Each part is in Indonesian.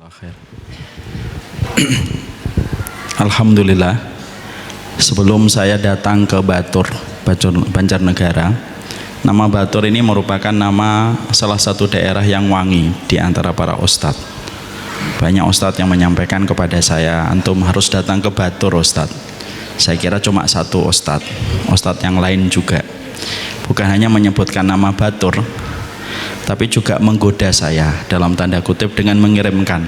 Jazakallah khair. Alhamdulillah, sebelum saya datang ke Banjarnegara, nama Batur ini merupakan nama salah satu daerah yang wangi di antara para ustadz. Banyak ustadz yang menyampaikan kepada saya, antum harus datang ke Batur ustadz. Saya kira cuma satu ustadz yang lain juga bukan hanya menyebutkan nama Batur, tapi juga menggoda saya dalam tanda kutip dengan mengirimkan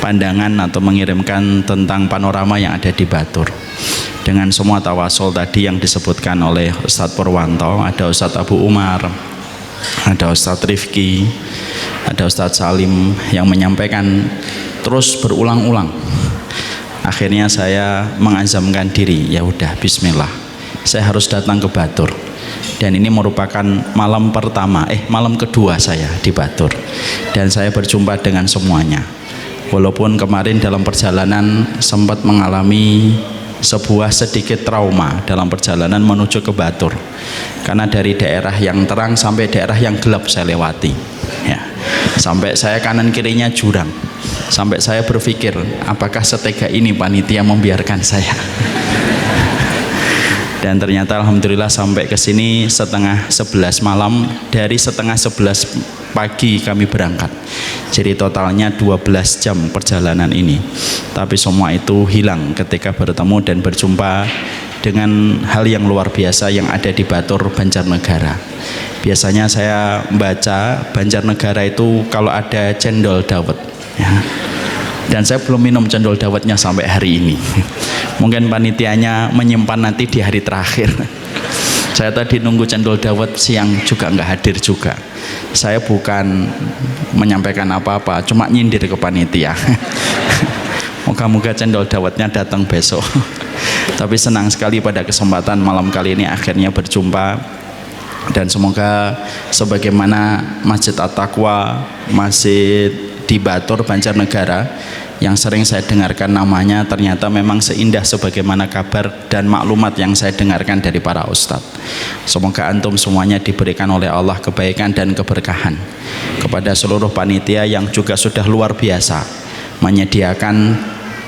pandangan atau mengirimkan tentang panorama yang ada di Batur. Dengan semua tawasul tadi yang disebutkan oleh Ustadz Purwanto, ada Ustadz Abu Umar, ada Ustadz Rifki, ada Ustadz Salim yang menyampaikan terus berulang-ulang. Akhirnya saya mengazamkan diri, ya udah bismillah, saya harus datang ke Batur. Dan ini merupakan malam kedua saya di Batur, dan saya berjumpa dengan semuanya. Walaupun kemarin dalam perjalanan sempat mengalami sebuah sedikit trauma dalam perjalanan menuju ke Batur, karena dari daerah yang terang sampai daerah yang gelap saya lewati, ya. Sampai saya kanan kirinya jurang, sampai saya berpikir apakah setega ini panitia membiarkan saya. Dan ternyata alhamdulillah sampai ke sini setengah 11 malam. Dari setengah 11 pagi kami berangkat. Jadi totalnya 12 jam perjalanan ini. Tapi semua itu hilang ketika bertemu dan berjumpa dengan hal yang luar biasa yang ada di Batur, Banjarnegara. Biasanya saya baca Banjarnegara itu kalau ada cendol dawet, ya. Dan saya belum minum cendol dawetnya sampai hari ini. Mungkin panitianya menyimpan nanti di hari terakhir. Saya tadi nunggu cendol dawet siang juga nggak hadir juga. Saya bukan menyampaikan apa-apa, cuma nyindir ke panitia. Moga-moga cendol dawetnya datang besok. Tapi senang sekali pada kesempatan malam kali ini akhirnya berjumpa. Dan semoga sebagaimana Masjid At-Taqwa, Masjid di Batur, Banjarnegara, yang sering saya dengarkan namanya, ternyata memang seindah sebagaimana kabar dan maklumat yang saya dengarkan dari para ustadz. Semoga antum semuanya diberikan oleh Allah kebaikan dan keberkahan. Kepada seluruh panitia yang juga sudah luar biasa menyediakan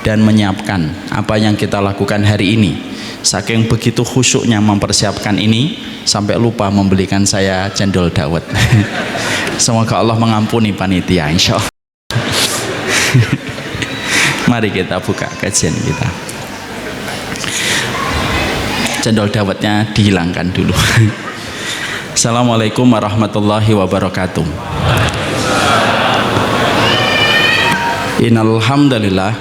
dan menyiapkan apa yang kita lakukan hari ini. Saking begitu khusyuknya mempersiapkan ini sampai lupa membelikan saya cendol dawet. Semoga Allah mengampuni panitia, insya Allah. Mari kita buka kajian kita. Cendol dawetnya dihilangkan dulu. Assalamualaikum warahmatullahi wabarakatuh. Innal hamdalillah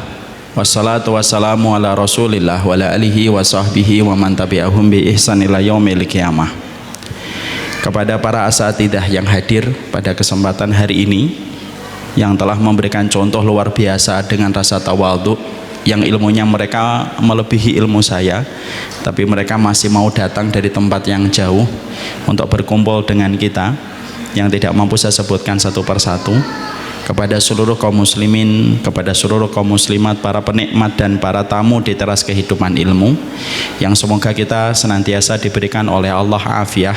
wassalatu wassalamu ala rasulillah wa ala alihi wa sahbihi wa man tabi'ahum bi ihsan ila yaumil qiyamah. Kepada para asatidah yang hadir pada kesempatan hari ini, yang telah memberikan contoh luar biasa dengan rasa tawadhu, yang ilmunya mereka melebihi ilmu saya, tapi mereka masih mau datang dari tempat yang jauh untuk berkumpul dengan kita, yang tidak mampu saya sebutkan satu persatu. Kepada seluruh kaum muslimin, kepada seluruh kaum muslimat, para penikmat dan para tamu di teras kehidupan ilmu, yang semoga kita senantiasa diberikan oleh Allah afiah,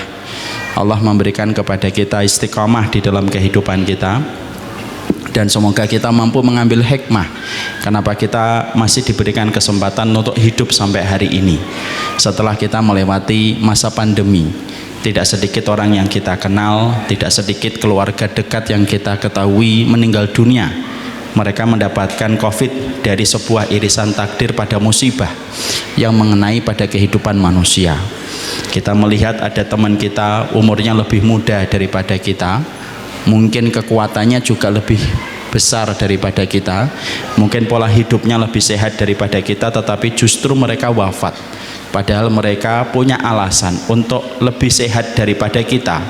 Allah memberikan kepada kita istiqamah di dalam kehidupan kita. Dan semoga kita mampu mengambil hikmah kenapa kita masih diberikan kesempatan untuk hidup sampai hari ini. Setelah kita melewati masa pandemi, tidak sedikit orang yang kita kenal, tidak sedikit keluarga dekat yang kita ketahui meninggal dunia. Mereka mendapatkan COVID dari sebuah irisan takdir pada musibah yang mengenai pada kehidupan manusia. Kita melihat ada teman kita umurnya lebih muda daripada kita, mungkin kekuatannya juga lebih besar daripada kita, mungkin pola hidupnya lebih sehat daripada kita, tetapi justru mereka wafat. Padahal mereka punya alasan untuk lebih sehat daripada kita,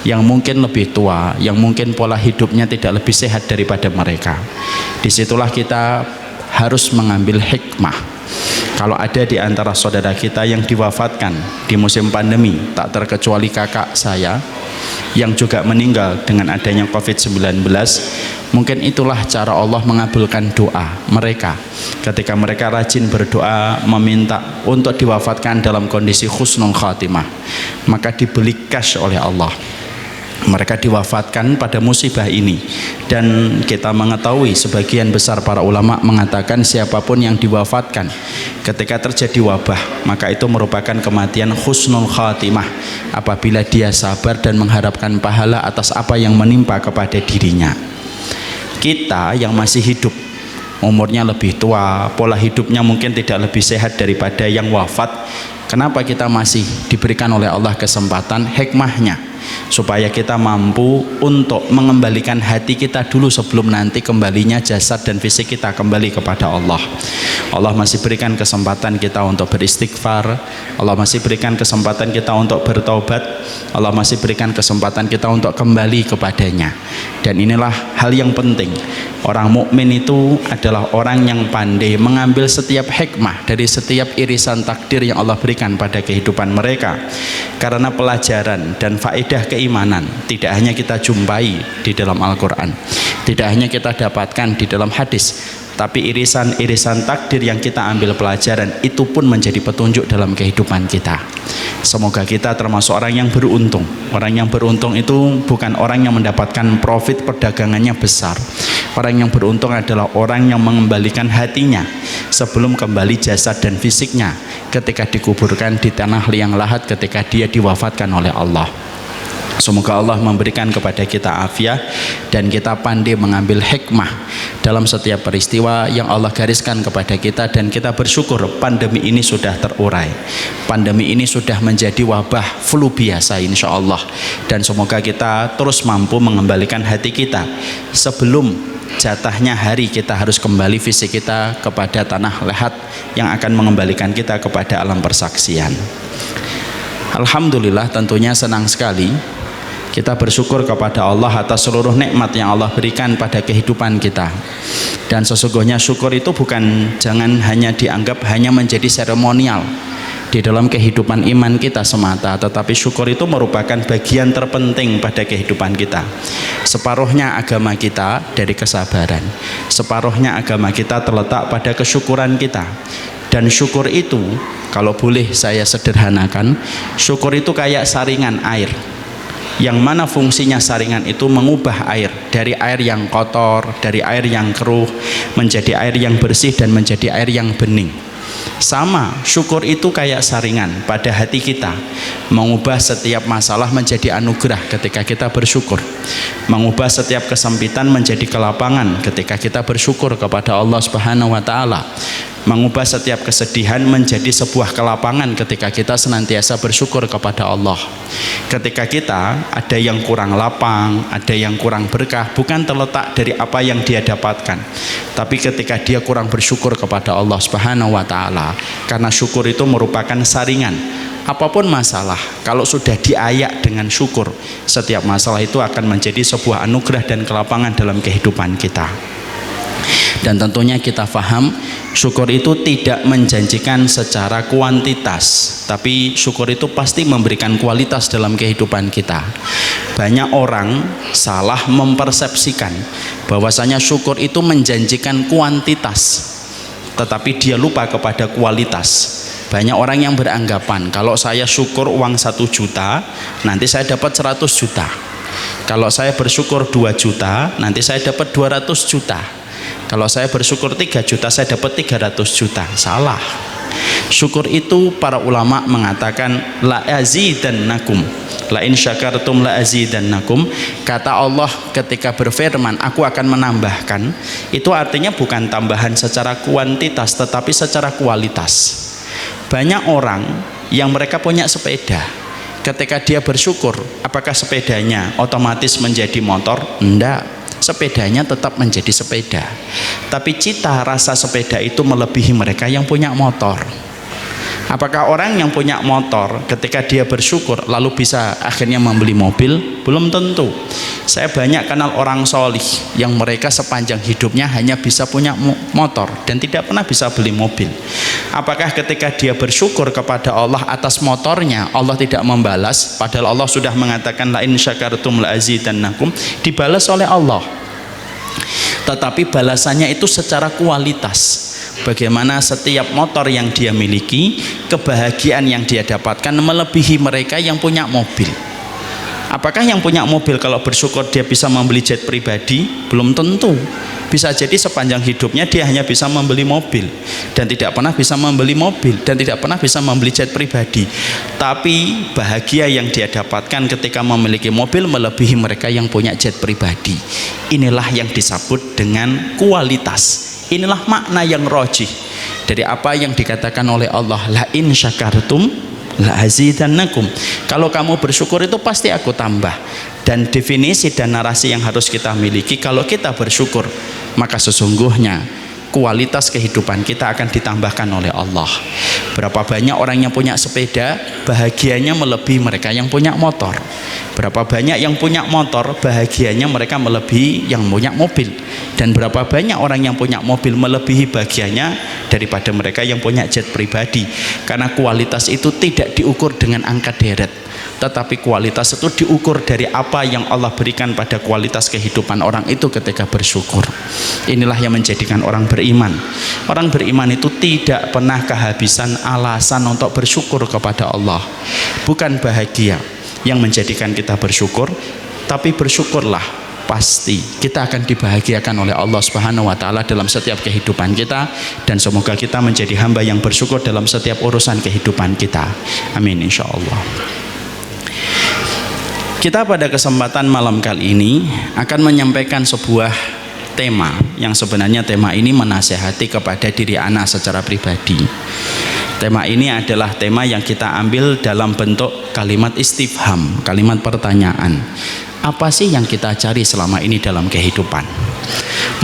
yang mungkin lebih tua, yang mungkin pola hidupnya tidak lebih sehat daripada mereka. Disitulah kita harus mengambil hikmah. Kalau ada di antara saudara kita yang diwafatkan di musim pandemi, tak terkecuali kakak saya yang juga meninggal dengan adanya COVID-19, mungkin itulah cara Allah mengabulkan doa mereka ketika mereka rajin berdoa meminta untuk diwafatkan dalam kondisi husnul khatimah, maka dibeli cash oleh Allah. Mereka diwafatkan pada musibah ini, dan kita mengetahui sebagian besar para ulama mengatakan siapapun yang diwafatkan ketika terjadi wabah, maka itu merupakan kematian husnul khatimah apabila dia sabar dan mengharapkan pahala atas apa yang menimpa kepada dirinya. Kita yang masih hidup, umurnya lebih tua, pola hidupnya mungkin tidak lebih sehat daripada yang wafat, kenapa kita masih diberikan oleh Allah kesempatan? Hikmahnya supaya kita mampu untuk mengembalikan hati kita dulu sebelum nanti kembalinya jasad dan fisik kita kembali kepada Allah. Allah masih berikan kesempatan kita untuk beristighfar, Allah masih berikan kesempatan kita untuk bertaubat, Allah masih berikan kesempatan kita untuk kembali kepadanya. Dan inilah hal yang penting. Orang mukmin itu adalah orang yang pandai mengambil setiap hikmah dari setiap irisan takdir yang Allah berikan pada kehidupan mereka. Karena pelajaran dan faedah keimanan tidak hanya kita jumpai di dalam Al-Quran, tidak hanya kita dapatkan di dalam hadis, tapi irisan-irisan takdir yang kita ambil pelajaran itu pun menjadi petunjuk dalam kehidupan kita. Semoga kita termasuk orang yang beruntung. Orang yang beruntung itu bukan orang yang mendapatkan profit perdagangannya besar. Orang yang beruntung adalah orang yang mengembalikan hatinya sebelum kembali jasad dan fisiknya ketika dikuburkan di tanah liang lahat ketika dia diwafatkan oleh Allah. Semoga Allah memberikan kepada kita afiah dan kita pandai mengambil hikmah dalam setiap peristiwa yang Allah gariskan kepada kita, dan kita bersyukur pandemi ini sudah terurai. Pandemi ini sudah menjadi wabah flu biasa insya Allah, dan semoga kita terus mampu mengembalikan hati kita sebelum jatahnya hari kita harus kembali fisik kita kepada tanah lahat yang akan mengembalikan kita kepada alam persaksian. Alhamdulillah, tentunya senang sekali kita bersyukur kepada Allah atas seluruh nikmat yang Allah berikan pada kehidupan kita. Dan sesungguhnya syukur itu jangan hanya dianggap hanya menjadi seremonial di dalam kehidupan iman kita semata, tetapi syukur itu merupakan bagian terpenting pada kehidupan kita. Separuhnya agama kita dari kesabaran, separuhnya agama kita terletak pada kesyukuran kita. Dan syukur itu, kalau boleh saya sederhanakan, syukur itu kayak saringan air, yang mana fungsinya saringan itu mengubah air dari air yang kotor, dari air yang keruh menjadi air yang bersih dan menjadi air yang bening. Sama, syukur itu kayak saringan pada hati kita, mengubah setiap masalah menjadi anugerah ketika kita bersyukur, mengubah setiap kesempitan menjadi kelapangan ketika kita bersyukur kepada Allah Subhanahu wa Ta'ala, mengubah setiap kesedihan menjadi sebuah kelapangan ketika kita senantiasa bersyukur kepada Allah. Ketika kita ada yang kurang lapang, ada yang kurang berkah, bukan terletak dari apa yang dia dapatkan, tapi ketika dia kurang bersyukur kepada Allah Subhanahu wa Ta'ala. Karena syukur itu merupakan saringan. Apapun masalah, kalau sudah diayak dengan syukur, setiap masalah itu akan menjadi sebuah anugerah dan kelapangan dalam kehidupan kita. Dan tentunya kita faham syukur itu tidak menjanjikan secara kuantitas, tapi syukur itu pasti memberikan kualitas dalam kehidupan kita. Banyak orang salah mempersepsikan bahwasanya syukur itu menjanjikan kuantitas, tetapi dia lupa kepada kualitas. Banyak orang yang beranggapan kalau saya syukur uang 1 juta, nanti saya dapat 100 juta. Kalau saya bersyukur 2 juta, nanti saya dapat 200 juta. Kalau saya bersyukur 3 juta, saya dapat 300 juta. Salah. Syukur itu para ulama mengatakan la azidannakum, la in syakartum la azidannakum. Kata Allah ketika berfirman aku akan menambahkan, itu artinya bukan tambahan secara kuantitas tetapi secara kualitas. Banyak orang yang mereka punya sepeda, ketika dia bersyukur, apakah sepedanya otomatis menjadi motor? Enggak, sepedanya tetap menjadi sepeda, tapi cita rasa sepeda itu melebihi mereka yang punya motor. Apakah orang yang punya motor ketika dia bersyukur lalu bisa akhirnya membeli mobil? Belum tentu. Saya banyak kenal orang solih yang mereka sepanjang hidupnya hanya bisa punya motor dan tidak pernah bisa beli mobil. Apakah ketika dia bersyukur kepada Allah atas motornya, Allah tidak membalas? Padahal Allah sudah mengatakan la in syakartum la azidannakum, dibalas oleh Allah. Tetapi balasannya itu secara kualitas. Bagaimana setiap motor yang dia miliki, kebahagiaan yang dia dapatkan melebihi mereka yang punya mobil. Apakah yang punya mobil kalau bersyukur dia bisa membeli jet pribadi? Belum tentu. Bisa jadi sepanjang hidupnya dia hanya bisa membeli mobil dan tidak pernah bisa membeli mobil dan tidak pernah bisa membeli jet pribadi. Tapi bahagia yang dia dapatkan ketika memiliki mobil melebihi mereka yang punya jet pribadi. Inilah yang disebut dengan kualitas. Inilah makna yang rajih dari apa yang dikatakan oleh Allah, la in syakartum la azidannakum. Kalau kamu bersyukur itu pasti aku tambah. Dan definisi dan narasi yang harus kita miliki, kalau kita bersyukur maka sesungguhnya kualitas kehidupan kita akan ditambahkan oleh Allah. Berapa banyak orang yang punya sepeda bahagianya melebihi mereka yang punya motor. Berapa banyak yang punya motor bahagianya mereka melebihi yang punya mobil. Dan berapa banyak orang yang punya mobil melebihi bahagianya daripada mereka yang punya jet pribadi. Karena kualitas itu tidak diukur dengan angka deret, tetapi kualitas itu diukur dari apa yang Allah berikan pada kualitas kehidupan orang itu ketika bersyukur. Inilah yang menjadikan orang beriman. Orang beriman itu tidak pernah kehabisan alasan untuk bersyukur kepada Allah. Bukan bahagia yang menjadikan kita bersyukur, tapi bersyukurlah pasti kita akan dibahagiakan oleh Allah Subhanahu wa taala dalam setiap kehidupan kita, dan semoga kita menjadi hamba yang bersyukur dalam setiap urusan kehidupan kita. Amin insyaallah. Kita pada kesempatan malam kali ini akan menyampaikan sebuah tema yang sebenarnya tema ini menasehati kepada diri ana secara pribadi. Tema ini adalah tema yang kita ambil dalam bentuk kalimat istifham, kalimat pertanyaan. Apa sih yang kita cari selama ini dalam kehidupan?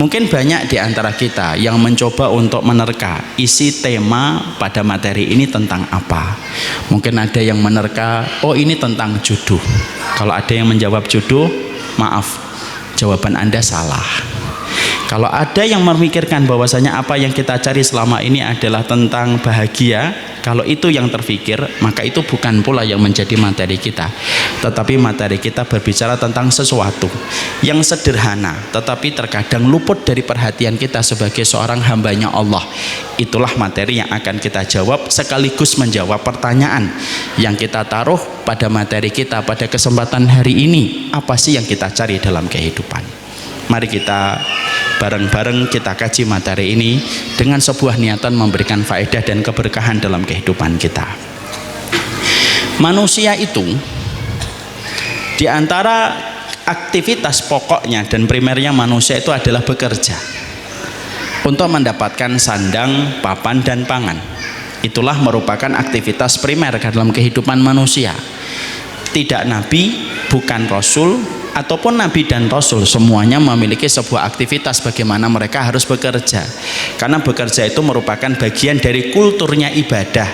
Mungkin banyak di antara kita yang mencoba untuk menerka isi tema pada materi ini tentang apa. Mungkin ada yang menerka, oh ini tentang jodoh. Kalau ada yang menjawab jodoh, maaf, jawaban Anda salah. Kalau ada yang memikirkan bahwasanya apa yang kita cari selama ini adalah tentang bahagia, kalau itu yang terfikir, maka itu bukan pula yang menjadi materi kita. Tetapi materi kita berbicara tentang sesuatu yang sederhana, tetapi terkadang luput dari perhatian kita sebagai seorang hambanya Allah. Itulah materi yang akan kita jawab, sekaligus menjawab pertanyaan yang kita taruh pada materi kita pada kesempatan hari ini. Apa sih yang kita cari dalam kehidupan? Mari kita bareng-bareng kita kaji materi ini dengan sebuah niatan memberikan faedah dan keberkahan dalam kehidupan kita. Manusia itu di antara aktivitas pokoknya dan primernya manusia itu adalah bekerja untuk mendapatkan sandang, papan, dan pangan. Itulah merupakan aktivitas primer dalam kehidupan manusia. Tidak nabi, bukan rasul, ataupun nabi dan rasul, semuanya memiliki sebuah aktivitas bagaimana mereka harus bekerja, karena bekerja itu merupakan bagian dari kulturnya ibadah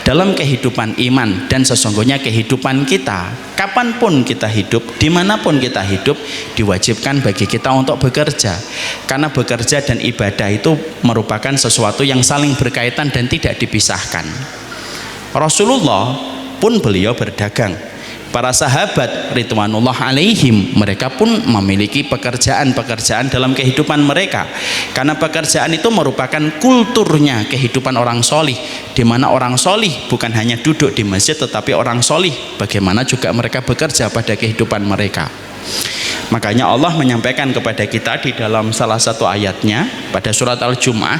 dalam kehidupan iman. Dan sesungguhnya kehidupan kita, kapanpun kita hidup, dimanapun kita hidup, diwajibkan bagi kita untuk bekerja, karena bekerja dan ibadah itu merupakan sesuatu yang saling berkaitan dan tidak dipisahkan. Rasulullah pun beliau berdagang. Para sahabat ridwanullah alaihim, mereka pun memiliki pekerjaan-pekerjaan dalam kehidupan mereka, karena pekerjaan itu merupakan kulturnya kehidupan orang solih, di mana orang solih bukan hanya duduk di masjid, tetapi orang solih bagaimana juga mereka bekerja pada kehidupan mereka. Makanya Allah menyampaikan kepada kita di dalam salah satu ayatnya pada surat Al-Jumu'ah,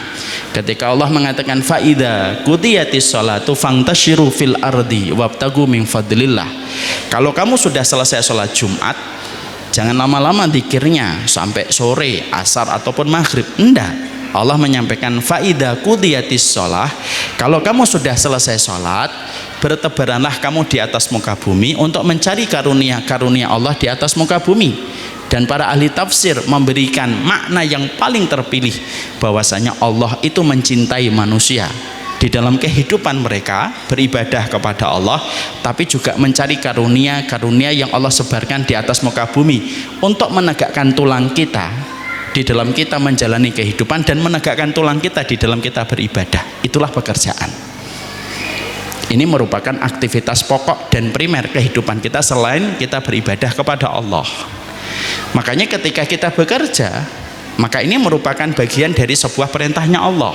ketika Allah mengatakan fa'idha qudiyatis sholatu fangtashiru fil ardi wabtagu min fadlillah. Kalau kamu sudah selesai sholat Jumat, jangan lama-lama zikirnya sampai sore, asar ataupun maghrib. Enggak, Allah menyampaikan fa'idha qudiyatis sholah, kalau kamu sudah selesai sholat, bertebaranlah kamu di atas muka bumi untuk mencari karunia-karunia Allah di atas muka bumi. Dan para ahli tafsir memberikan makna yang paling terpilih bahwasanya Allah itu mencintai manusia di dalam kehidupan mereka beribadah kepada Allah, tapi juga mencari karunia-karunia yang Allah sebarkan di atas muka bumi untuk menegakkan tulang kita di dalam kita menjalani kehidupan dan menegakkan tulang kita di dalam kita beribadah. Itulah pekerjaan. Ini merupakan aktivitas pokok dan primer kehidupan kita selain kita beribadah kepada Allah. Makanya ketika kita bekerja, maka ini merupakan bagian dari sebuah perintahnya Allah.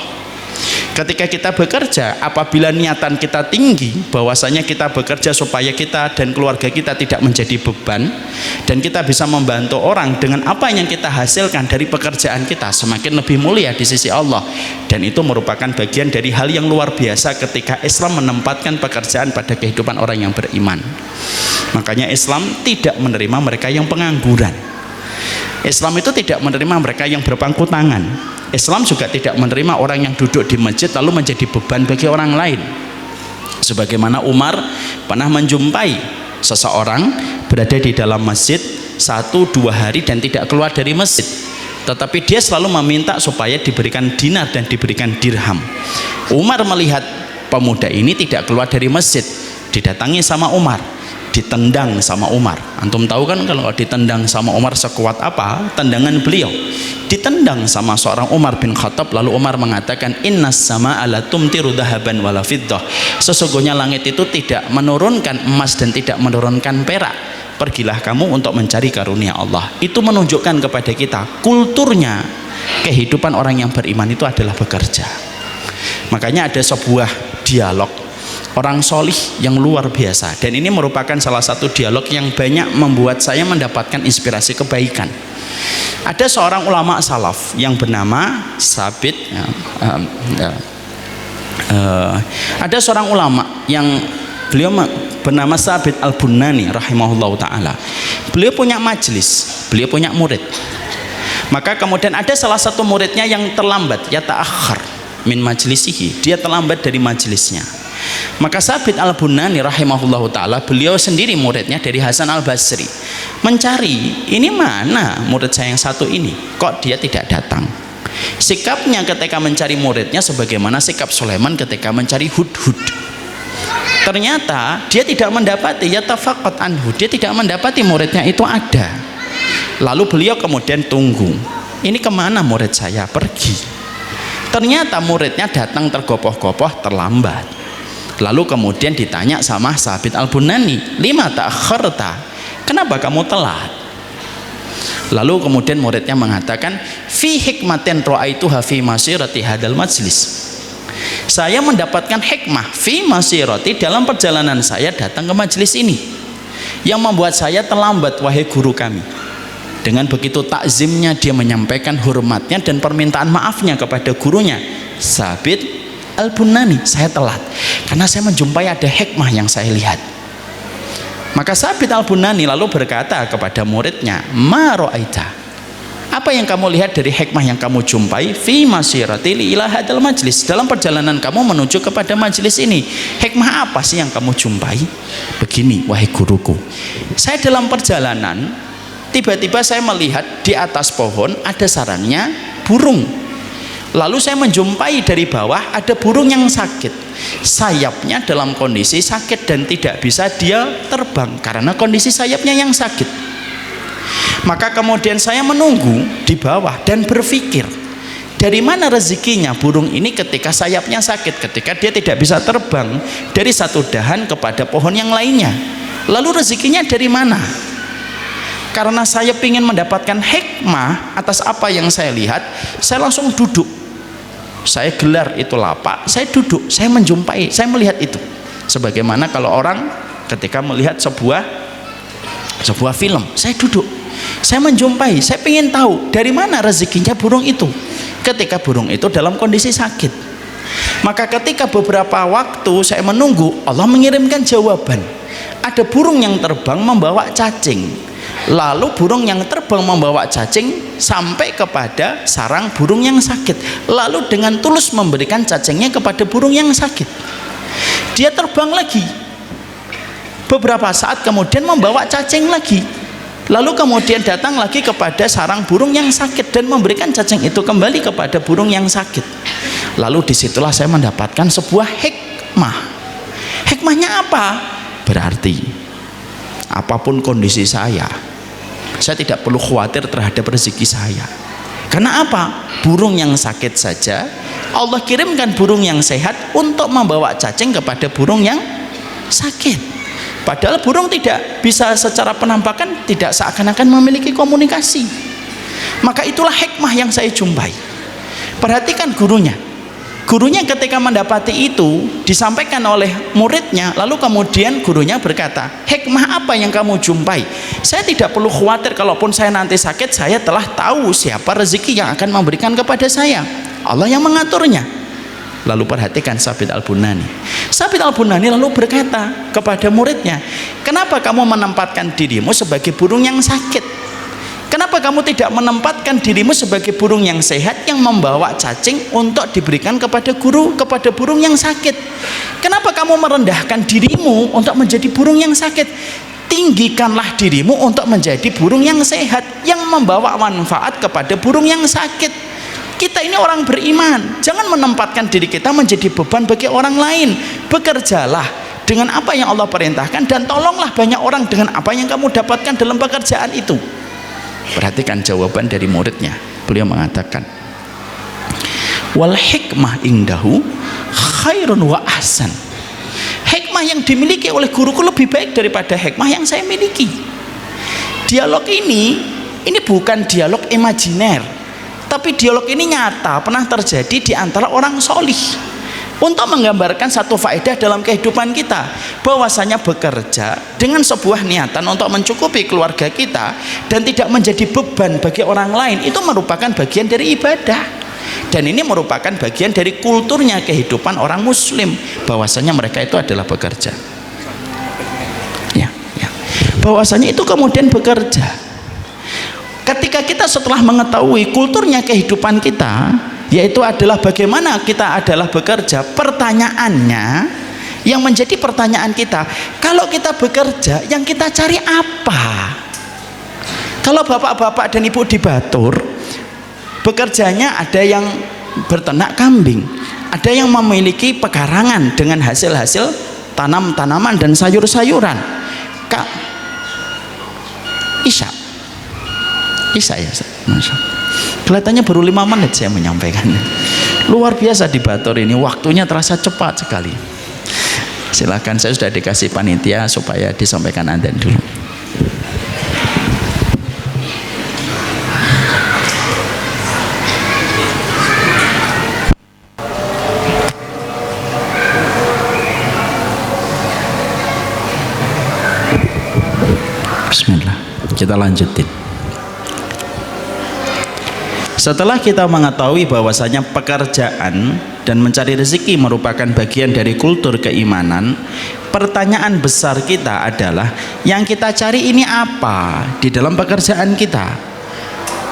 Ketika kita bekerja, apabila niatan kita tinggi bahwasanya kita bekerja supaya kita dan keluarga kita tidak menjadi beban, dan kita bisa membantu orang dengan apa yang kita hasilkan dari pekerjaan kita, semakin lebih mulia di sisi Allah. Dan itu merupakan bagian dari hal yang luar biasa ketika Islam menempatkan pekerjaan pada kehidupan orang yang beriman. Makanya Islam tidak menerima mereka yang pengangguran. Islam itu tidak menerima mereka yang berpangku tangan. Islam juga tidak menerima orang yang duduk di masjid lalu menjadi beban bagi orang lain. Sebagaimana Umar pernah menjumpai seseorang berada di dalam masjid 1-2 hari dan tidak keluar dari masjid, tetapi dia selalu meminta supaya diberikan dinar dan diberikan dirham. Umar melihat pemuda ini tidak keluar dari masjid, didatangi sama Umar, ditendang sama Umar. Antum tahu kan kalau ditendang sama Umar sekuat apa tendangan beliau? Ditendang sama seorang Umar bin Khattab. Lalu Umar mengatakan, innas samaa'a la tumtiru dhahaban wala fiddah. Sesungguhnya langit itu tidak menurunkan emas dan tidak menurunkan perak. Pergilah kamu untuk mencari karunia Allah. Itu menunjukkan kepada kita kulturnya kehidupan orang yang beriman itu adalah bekerja. Makanya ada sebuah dialog orang solih yang luar biasa, dan ini merupakan salah satu dialog yang banyak membuat saya mendapatkan inspirasi kebaikan. Ada seorang ulama salaf yang bernama Sabit, ada seorang ulama yang beliau bernama Sabit Al-Bunani rahimahullahu ta'ala. Beliau punya majlis, beliau punya murid. Maka kemudian ada salah satu muridnya yang terlambat, yata'akhir min majlisihi, dia terlambat dari majlisnya. Maka Sabit Al-Bunani rahimahullahu ta'ala, beliau sendiri muridnya dari Hasan Al-Basri, mencari ini mana murid saya yang satu ini, kok dia tidak datang. Sikapnya ketika mencari muridnya sebagaimana sikap Sulaiman ketika mencari hudhud. Ternyata dia tidak mendapati, yatafaqat anhu, dia tidak mendapati muridnya itu ada. Lalu beliau kemudian tunggu, ini kemana murid saya pergi. Ternyata muridnya datang tergopoh-gopoh, terlambat. Lalu kemudian ditanya sama Sabit Al-Bunani, lima ta'akharta, kenapa kamu telat? Lalu kemudian muridnya mengatakan, fi hikmatin ra'aituha fi masirati hadal majlis. Saya mendapatkan hikmah fi masirati, dalam perjalanan saya datang ke majelis ini, yang membuat saya terlambat wahai guru kami. Dengan begitu takzimnya dia menyampaikan hormatnya dan permintaan maafnya kepada gurunya. Sabit Al-Bunani, saya telat karena saya menjumpai ada hikmah yang saya lihat. Maka Sabit Al-Bunani lalu berkata kepada muridnya, ma ra'aita, apa yang kamu lihat dari hikmah yang kamu jumpai fi masirati ila hadal majlis, dalam perjalanan kamu menuju kepada majlis ini, hikmah apa sih yang kamu jumpai? Begini wahai guruku, saya dalam perjalanan tiba-tiba saya melihat di atas pohon ada sarangnya burung. Lalu saya menjumpai dari bawah ada burung yang sakit, sayapnya dalam kondisi sakit dan tidak bisa dia terbang karena kondisi sayapnya yang sakit. Maka kemudian saya menunggu di bawah dan berpikir, dari mana rezekinya burung ini ketika sayapnya sakit, ketika dia tidak bisa terbang dari satu dahan kepada pohon yang lainnya. Lalu rezekinya dari mana? Karena saya ingin mendapatkan hikmah atas apa yang saya lihat, saya langsung duduk. Saya gelar itu lapak, saya duduk, saya menjumpai, saya melihat itu. Sebagaimana kalau orang ketika melihat sebuah film, saya duduk, saya menjumpai, saya ingin tahu dari mana rezekinya burung itu ketika burung itu dalam kondisi sakit. Maka ketika beberapa waktu saya menunggu, Allah mengirimkan jawaban. Ada burung yang terbang membawa cacing. Lalu burung yang terbang membawa cacing sampai kepada sarang burung yang sakit, lalu dengan tulus memberikan cacingnya kepada burung yang sakit. Dia terbang lagi beberapa saat kemudian membawa cacing lagi, lalu kemudian datang lagi kepada sarang burung yang sakit dan memberikan cacing itu kembali kepada burung yang sakit. Lalu disitulah saya mendapatkan sebuah hikmah. Hikmahnya apa? Berarti apapun kondisi saya tidak perlu khawatir terhadap rezeki saya. Karena apa? Burung yang sakit saja Allah kirimkan burung yang sehat untuk membawa cacing kepada burung yang sakit. Padahal burung tidak bisa secara penampakan, tidak seakan-akan memiliki komunikasi. Maka itulah hikmah yang saya jumpai. Perhatikan gurunya Gurunya ketika mendapati itu disampaikan oleh muridnya, lalu kemudian gurunya berkata, hikmah apa yang kamu jumpai? Saya tidak perlu khawatir, kalaupun saya nanti sakit, saya telah tahu siapa rezeki yang akan memberikan kepada saya, Allah yang mengaturnya. Lalu perhatikan Sabit Al-Bunani. Sabit Al-Bunani lalu berkata kepada muridnya, kenapa kamu menempatkan dirimu sebagai burung yang sakit? Kenapa kamu tidak menempatkan dirimu sebagai burung yang sehat yang membawa cacing untuk diberikan kepada burung yang sakit? Kenapa kamu merendahkan dirimu untuk menjadi burung yang sakit? Tinggikanlah dirimu untuk menjadi burung yang sehat yang membawa manfaat kepada burung yang sakit. Kita ini orang beriman, jangan menempatkan diri kita menjadi beban bagi orang lain. Bekerjalah dengan apa yang Allah perintahkan dan tolonglah banyak orang dengan apa yang kamu dapatkan dalam pekerjaan itu. Perhatikan jawaban dari muridnya. Beliau mengatakan, wal hikmah indahu khairun wa ahsan. Hikmah yang dimiliki oleh guruku lebih baik daripada hikmah yang saya miliki. Dialog ini bukan dialog imajiner, tapi dialog ini nyata, pernah terjadi di antara orang solih, untuk menggambarkan satu faedah dalam kehidupan kita, bahwasanya bekerja dengan sebuah niatan untuk mencukupi keluarga kita dan tidak menjadi beban bagi orang lain, itu merupakan bagian dari ibadah, dan ini merupakan bagian dari kulturnya kehidupan orang muslim, bahwasanya mereka itu adalah bekerja, ya. Bahwasanya itu kemudian bekerja. Ketika kita setelah mengetahui kulturnya kehidupan kita, yaitu adalah bagaimana kita adalah bekerja, pertanyaannya yang menjadi pertanyaan kita, kalau kita bekerja yang kita cari apa? Kalau bapak-bapak dan ibu di Batur bekerjanya, ada yang berternak kambing, ada yang memiliki pekarangan dengan hasil-hasil tanam-tanaman dan sayur-sayuran. Kak Isya ya, Masya. Kelihatannya baru 5 menit saya menyampaikan. Luar biasa di Batur ini, waktunya terasa cepat sekali. Silakan, saya sudah dikasih panitia supaya disampaikan adzan dulu. Bismillah, kita lanjutin. Setelah kita mengetahui bahwasanya pekerjaan dan mencari rezeki merupakan bagian dari kultur keimanan, pertanyaan besar kita adalah, yang kita cari ini apa di dalam pekerjaan kita?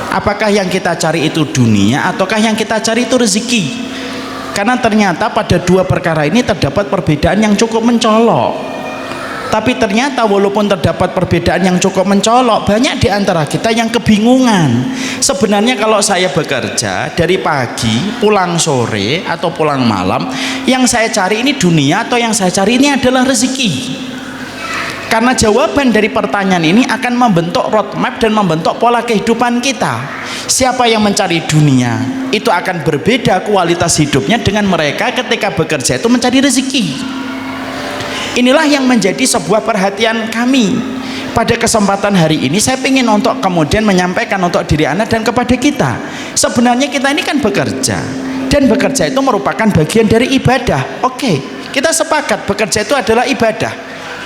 Apakah yang kita cari itu dunia ataukah yang kita cari itu rezeki? Karena ternyata pada dua perkara ini terdapat perbedaan yang cukup mencolok. Tapi ternyata walaupun terdapat perbedaan yang cukup mencolok, banyak di antara kita yang kebingungan. Sebenarnya kalau saya bekerja dari pagi pulang sore atau pulang malam, yang saya cari ini dunia atau yang saya cari ini adalah rezeki? Karena jawaban dari pertanyaan ini akan membentuk roadmap dan membentuk pola kehidupan kita. Siapa yang mencari dunia, itu akan berbeda kualitas hidupnya dengan mereka ketika bekerja itu mencari rezeki. Inilah yang menjadi sebuah perhatian kami pada kesempatan hari ini. Saya ingin untuk kemudian menyampaikan untuk diri Anda dan kepada kita, sebenarnya kita ini kan bekerja, dan bekerja itu merupakan bagian dari ibadah. Oke, kita sepakat bekerja itu adalah ibadah.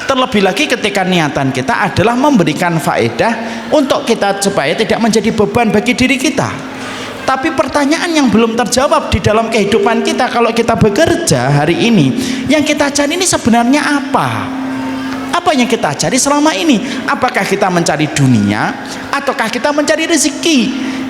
Terlebih lagi ketika niatan kita adalah memberikan faedah untuk kita supaya tidak menjadi beban bagi diri kita. Tapi pertanyaan yang belum terjawab di dalam kehidupan kita, kalau kita bekerja hari ini, yang kita cari ini sebenarnya apa? Apa yang kita cari selama ini? Apakah kita mencari dunia ataukah kita mencari rezeki?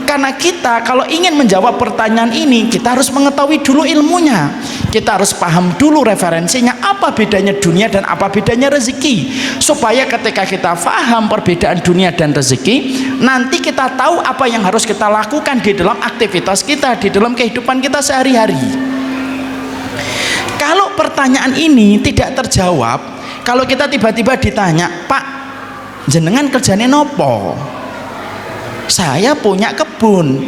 Karena kita kalau ingin menjawab pertanyaan ini, kita harus mengetahui dulu ilmunya, kita harus paham dulu referensinya, apa bedanya dunia dan apa bedanya rezeki, supaya ketika kita paham perbedaan dunia dan rezeki, nanti kita tahu apa yang harus kita lakukan di dalam aktivitas kita, di dalam kehidupan kita sehari-hari. Kalau pertanyaan ini tidak terjawab, kalau kita tiba-tiba ditanya, Pak, jenengan kerjane nopo? Saya punya kebun,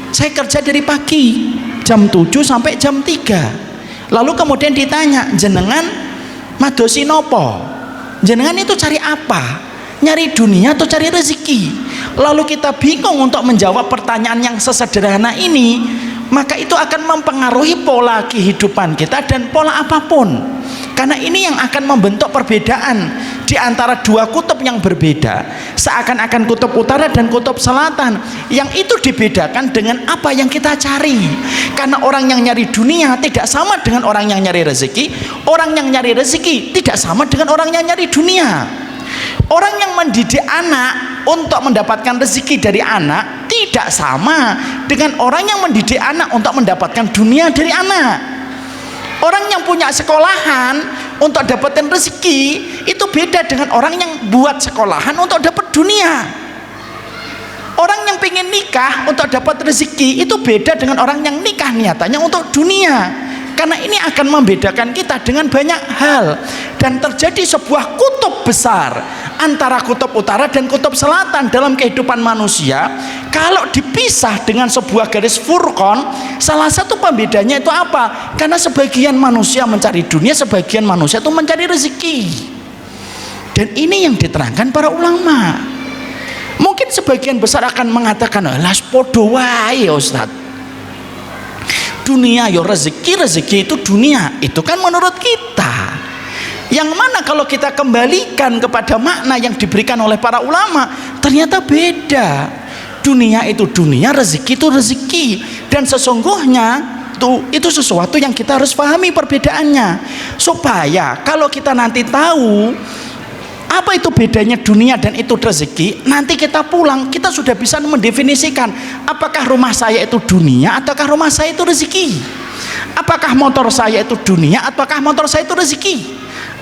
saya kerja dari pagi jam 7 sampai jam 3. Lalu kemudian ditanya, jenengan madosi nopo? Jenengan itu cari apa? Nyari dunia atau cari rezeki? Lalu kita bingung untuk menjawab pertanyaan yang sesederhana ini, maka itu akan mempengaruhi pola kehidupan kita dan pola apapun. Karena ini yang akan membentuk perbedaan di antara dua kutub yang berbeda, seakan-akan kutub utara dan kutub selatan, yang itu dibedakan dengan apa yang kita cari. Karena orang yang nyari dunia tidak sama dengan orang yang nyari rezeki, orang yang nyari rezeki tidak sama dengan orang yang nyari dunia. Orang yang mendidik anak untuk mendapatkan rezeki dari anak tidak sama dengan orang yang mendidik anak untuk mendapatkan dunia dari anak. Orang yang punya sekolahan untuk dapetin rezeki itu beda dengan orang yang buat sekolahan untuk dapat dunia. Orang yang pengen nikah untuk dapat rezeki itu beda dengan orang yang nikah niatannya untuk dunia. Karena ini akan membedakan kita dengan banyak hal, dan terjadi sebuah kutub besar antara kutub utara dan kutub selatan dalam kehidupan manusia. Kalau dipisah dengan sebuah garis furqan, salah satu pembedanya itu apa? Karena sebagian manusia mencari dunia, sebagian manusia itu mencari rezeki. Dan ini yang diterangkan para ulama. Mungkin sebagian besar akan mengatakan, "Las podo wae Ustaz. Dunia yo rezeki, rezeki itu dunia." Itu kan menurut kita. Yang mana kalau kita kembalikan kepada makna yang diberikan oleh para ulama, ternyata beda. Dunia itu dunia, rezeki itu rezeki. Dan sesungguhnya itu sesuatu yang kita harus pahami perbedaannya, supaya kalau kita nanti tahu apa itu bedanya dunia dan itu rezeki, nanti kita pulang kita sudah bisa mendefinisikan apakah rumah saya itu dunia ataukah rumah saya itu rezeki, apakah motor saya itu dunia ataukah motor saya itu rezeki,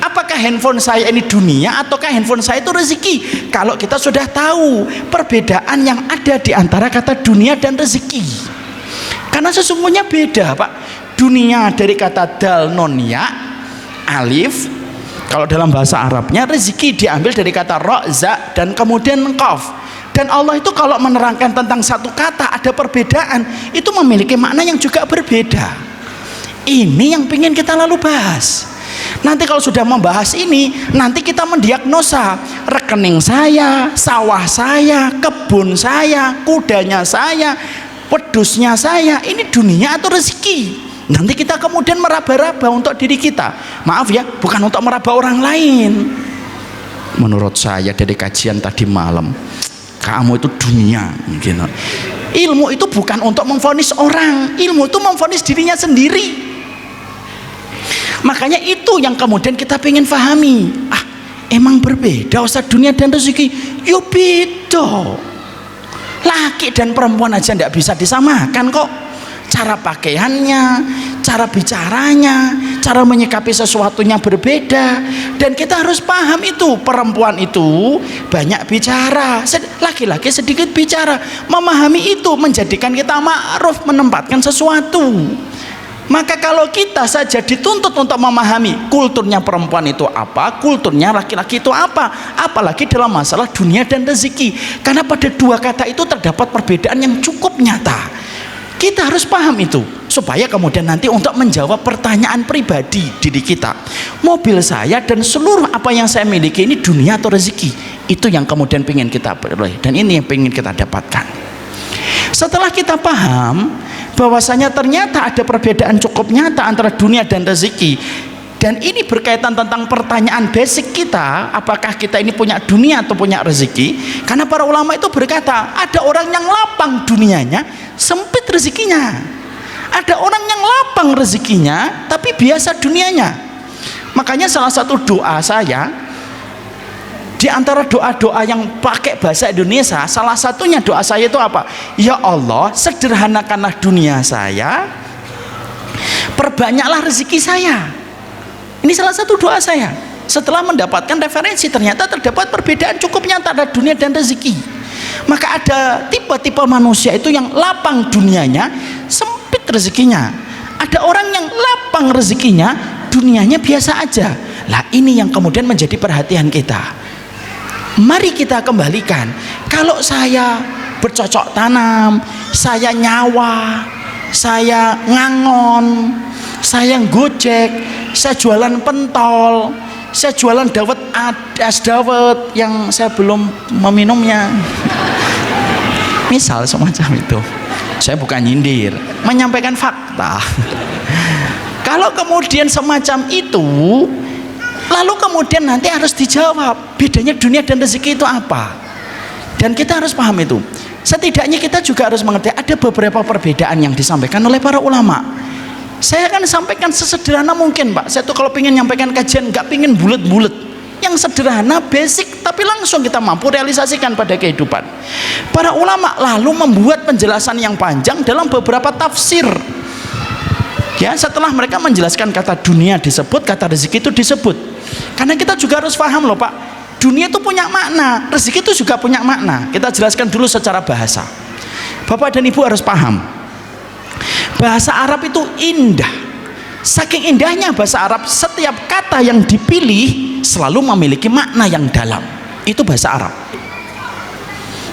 apakah handphone saya ini dunia ataukah handphone saya itu rezeki. Kalau kita sudah tahu perbedaan yang ada di antara kata dunia dan rezeki, karena sesungguhnya beda Pak. Dunia dari kata dal non ya alif. Kalau dalam bahasa Arabnya rezeki diambil dari kata ra, za, dan kemudian qaf. Dan Allah itu kalau menerangkan tentang satu kata ada perbedaan, itu memiliki makna yang juga berbeda. Ini yang ingin kita lalu bahas. Nanti kalau sudah membahas ini, nanti kita mendiagnosa rekening saya, sawah saya, kebun saya, kudanya saya, wedusnya saya, ini dunia atau rezeki. Nanti kita kemudian meraba-raba untuk diri kita. Maaf ya, bukan untuk meraba orang lain. Menurut saya dari kajian tadi malam, kamu itu dunia gitu. Ilmu itu bukan untuk memvonis orang, ilmu itu memvonis dirinya sendiri. Makanya itu yang kemudian kita pengen pahami. Emang berbeda Ustaz dunia dan rezeki? Yo beda. Laki dan perempuan aja tidak bisa disamakan kok. Cara pakaiannya, cara bicaranya, cara menyikapi sesuatunya berbeda. Dan kita harus paham itu, perempuan itu banyak bicara, laki-laki sedikit bicara. Memahami itu menjadikan kita ma'ruf, menempatkan sesuatu. Maka kalau kita saja dituntut untuk memahami kulturnya perempuan itu apa, kulturnya laki-laki itu apa, apalagi dalam masalah dunia dan rezeki. Karena pada dua kata itu terdapat perbedaan yang cukup nyata. Kita harus paham itu, supaya kemudian nanti untuk menjawab pertanyaan pribadi diri kita, mobil saya dan seluruh apa yang saya miliki ini dunia atau rezeki. Itu yang kemudian ingin kita peroleh, dan ini yang ingin kita dapatkan. Setelah kita paham bahwasanya ternyata ada perbedaan cukup nyata antara dunia dan rezeki, dan ini berkaitan tentang pertanyaan basic kita, apakah kita ini punya dunia atau punya rezeki. Karena para ulama itu berkata, ada orang yang lapang dunianya, sempit rezekinya. Ada orang yang lapang rezekinya tapi biasa dunianya. Makanya salah satu doa saya, di antara doa-doa yang pakai bahasa Indonesia, salah satunya doa saya itu apa? Ya Allah, sederhanakanlah dunia saya, perbanyaklah rezeki saya. Ini salah satu doa saya. Setelah mendapatkan referensi, ternyata terdapat perbedaan cukup nyata antara dunia dan rezeki. Maka ada tipe-tipe manusia itu yang lapang dunianya, sempit rezekinya. Ada orang yang lapang rezekinya, dunianya biasa aja. Lah ini yang kemudian menjadi perhatian kita. Mari kita kembalikan. Kalau saya bercocok tanam, saya nyawa, saya ngangon, saya gojek, saya jualan pentol, saya jualan dawet, es dawet yang saya belum meminumnya, misal semacam itu. Saya bukan nyindir, menyampaikan fakta. Kalau kemudian semacam itu, lalu kemudian nanti harus dijawab bedanya dunia dan rezeki itu apa. Dan kita harus paham itu. Setidaknya kita juga harus mengerti ada beberapa perbedaan yang disampaikan oleh para ulama. Saya akan sampaikan sesederhana mungkin, Pak. Saya tuh kalau pengen nyampaikan kajian nggak pengen bulet-bulet, yang sederhana, basic, tapi langsung kita mampu realisasikan pada kehidupan. Para ulama lalu membuat penjelasan yang panjang dalam beberapa tafsir. Ya, setelah mereka menjelaskan kata dunia disebut, kata rezeki itu disebut. Karena kita juga harus paham loh, Pak, dunia itu punya makna, rezeki itu juga punya makna. Kita jelaskan dulu secara bahasa. Bapak dan Ibu harus paham, bahasa Arab itu indah. Saking indahnya bahasa Arab, setiap kata yang dipilih selalu memiliki makna yang dalam. Itu bahasa Arab.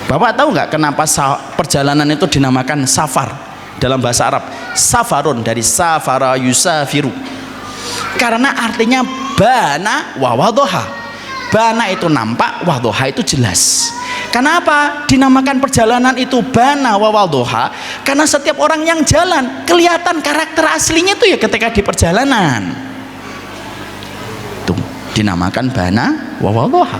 Bapak tahu nggak kenapa perjalanan itu dinamakan safar dalam bahasa Arab? Safarun, dari safara yusafiru, karena artinya bana wa wadhoha. Bana itu nampak, wadhoha itu jelas. Kenapa dinamakan perjalanan itu bana wa wadhoha? Karena setiap orang yang jalan kelihatan karakter aslinya itu ya ketika di perjalanan. Tuh, dinamakan bana wa wadhoha.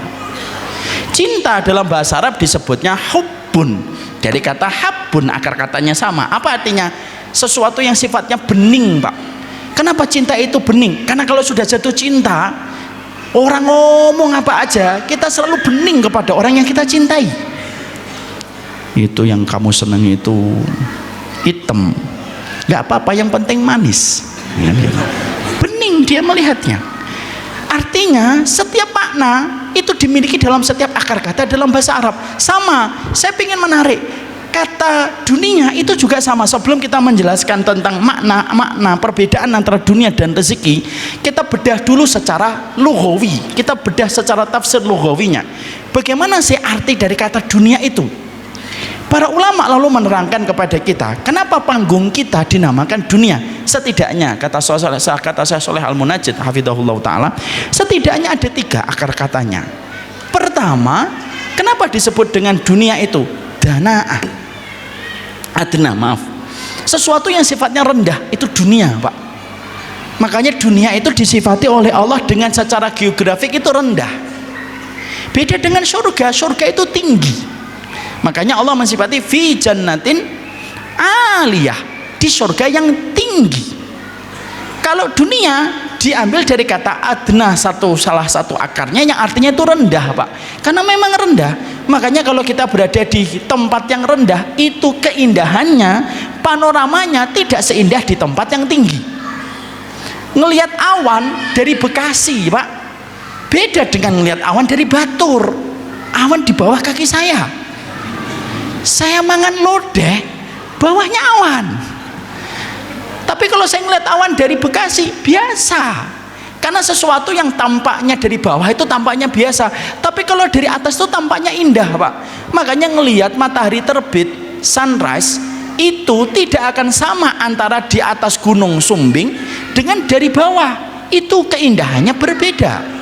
Cinta dalam bahasa Arab disebutnya hubbun. Dari kata habbun, akar katanya sama. Apa artinya? Sesuatu yang sifatnya bening, Pak. Kenapa cinta itu bening? Karena kalau sudah jatuh cinta, orang ngomong apa aja, kita selalu bening kepada orang yang kita cintai. Itu yang kamu senang itu hitam, nggak apa-apa, yang penting manis. Bening dia melihatnya. Artinya setiap makna itu dimiliki dalam setiap akar kata dalam bahasa Arab. Sama, saya ingin menarik kata dunia itu juga sama. Sebelum kita menjelaskan tentang makna perbedaan antara dunia dan rezeki, kita bedah dulu secara lughawi. Kita bedah secara tafsir lughawinya. Bagaimana sih arti dari kata dunia itu? Para ulama lalu menerangkan kepada kita, kenapa panggung kita dinamakan dunia? Setidaknya kata saya Sholeh Al-Munajjid hafizahullah ta'ala, setidaknya ada 3 akar katanya. Pertama, kenapa disebut dengan dunia itu? Dana'ah, adna, maaf, sesuatu yang sifatnya rendah itu dunia, Pak. Makanya dunia itu disifati oleh Allah dengan secara geografik itu rendah. Beda dengan surga, surga itu tinggi. Makanya Allah mensifati fi jannatin aliyah, di surga yang tinggi. Kalau dunia diambil dari kata adna, salah satu akarnya yang artinya itu rendah, Pak. Karena memang rendah. Makanya kalau kita berada di tempat yang rendah, itu keindahannya, panoramanya tidak seindah di tempat yang tinggi. Ngelihat awan dari Bekasi, Pak, beda dengan ngelihat awan dari Batur. Awan di bawah kaki saya mangan lodeh, bawahnya awan. Tapi kalau saya ngelihat awan dari Bekasi, biasa. Karena sesuatu yang tampaknya dari bawah itu tampaknya biasa, tapi kalau dari atas itu tampaknya indah, Pak. Makanya ngelihat matahari terbit, sunrise, itu tidak akan sama antara di atas Gunung Sumbing dengan dari bawah. Itu keindahannya berbeda.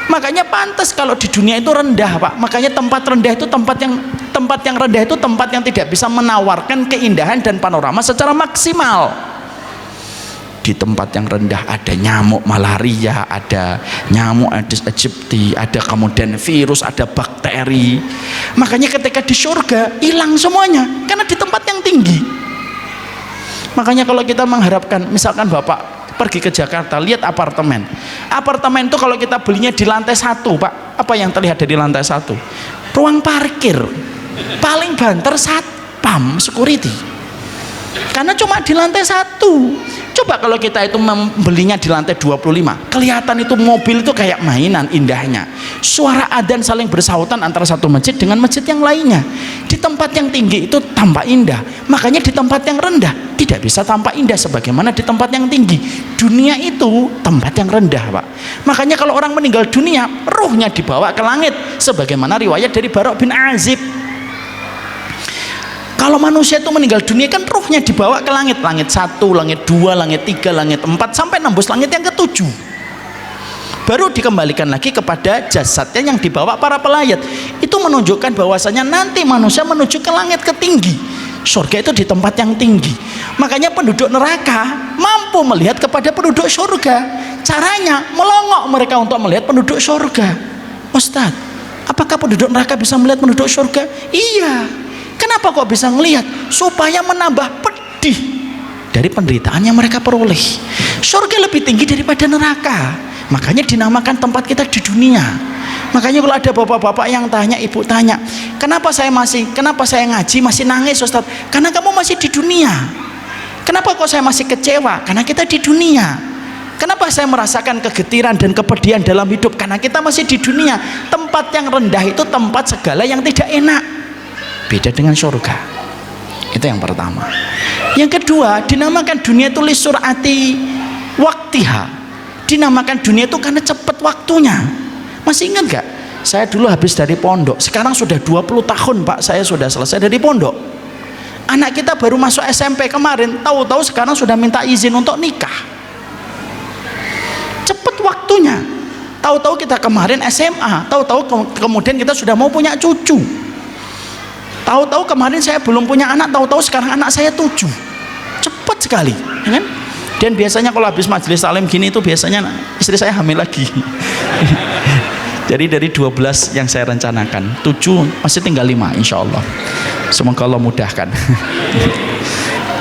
Makanya pantas kalau di dunia itu rendah, Pak. Makanya tempat rendah itu tempat yang rendah itu tempat yang tidak bisa menawarkan keindahan dan panorama secara maksimal. Di tempat yang rendah ada nyamuk malaria, ada nyamuk Aedes aegypti, ada kemudian virus, ada bakteri. Makanya ketika di surga hilang semuanya karena di tempat yang tinggi. Makanya kalau kita mengharapkan, misalkan Bapak pergi ke Jakarta, lihat apartemen itu kalau kita belinya di lantai 1, Pak, apa yang terlihat dari lantai 1? Ruang parkir, paling banter satpam security, karena cuma di lantai 1. Coba kalau kita itu membelinya di lantai 25, kelihatan itu mobil itu kayak mainan indahnya. Suara adzan saling bersautan antara satu masjid dengan masjid yang lainnya. Di tempat yang tinggi itu tampak indah. Makanya di tempat yang rendah tidak bisa tampak indah sebagaimana di tempat yang tinggi. Dunia itu tempat yang rendah, Pak. Makanya kalau orang meninggal dunia, ruhnya dibawa ke langit sebagaimana riwayat dari Barok bin Azib. Kalau manusia itu meninggal dunia kan ruhnya dibawa ke langit, langit 1, langit 2, langit 3, langit 4 sampai nembus langit yang ke-7. Baru dikembalikan lagi kepada jasadnya yang dibawa para pelayat. Itu menunjukkan bahwasanya nanti manusia menuju ke langit ketinggi. Surga itu di tempat yang tinggi. Makanya penduduk neraka mampu melihat kepada penduduk surga. Caranya melongok mereka untuk melihat penduduk surga. Ustadz, apakah penduduk neraka bisa melihat penduduk surga? Iya. Kenapa kok bisa melihat? Supaya menambah pedih dari penderitaan yang mereka peroleh. Surga lebih tinggi daripada neraka. Makanya dinamakan tempat kita di dunia. Makanya kalau ada bapak-bapak yang tanya, ibu tanya, kenapa saya ngaji masih nangis Ustaz? Karena kamu masih di dunia. Kenapa kok saya masih kecewa? Karena kita di dunia. Kenapa saya merasakan kegetiran dan kepedihan dalam hidup? Karena kita masih di dunia. Tempat yang rendah itu tempat segala yang tidak enak. Beda dengan surga. Itu yang pertama. Yang kedua, dinamakan dunia itu lisur'ati waktiha. Dinamakan dunia itu karena cepat waktunya. Masih ingat gak? Saya dulu habis dari pondok, sekarang sudah 20 tahun Pak saya sudah selesai dari pondok. Anak kita baru masuk SMP kemarin, tahu-tahu sekarang sudah minta izin untuk nikah. Cepat waktunya. Tahu-tahu kita kemarin SMA, tahu-tahu kemudian kita sudah mau punya cucu. Tahu-tahu kemarin saya belum punya anak, tahu-tahu sekarang anak saya 7. Cepat sekali, ya kan? Dan biasanya kalau habis majelis salim gini itu biasanya istri saya hamil lagi. Jadi dari 12 yang saya rencanakan 7 masih tinggal 5 insya Allah. Semoga Allah mudahkan.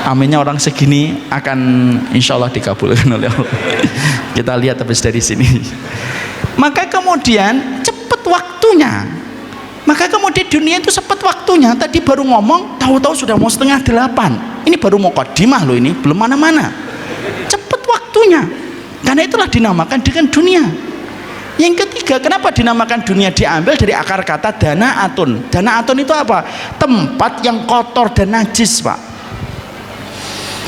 Aminnya orang segini akan insya Allah dikabulkan oleh Allah. Kita lihat habis dari sini. Maka kemudian cepat waktunya. Maka kemudian dunia itu cepat waktunya. Tadi baru ngomong, tahu-tahu sudah mau 7:30. Ini baru mau qadimah loh, ini belum mana-mana. Cepat waktunya. Karena itulah dinamakan dengan dunia. Yang ketiga, kenapa dinamakan dunia? Diambil dari akar kata danaatun. Danaatun itu apa? Tempat yang kotor dan najis, Pak.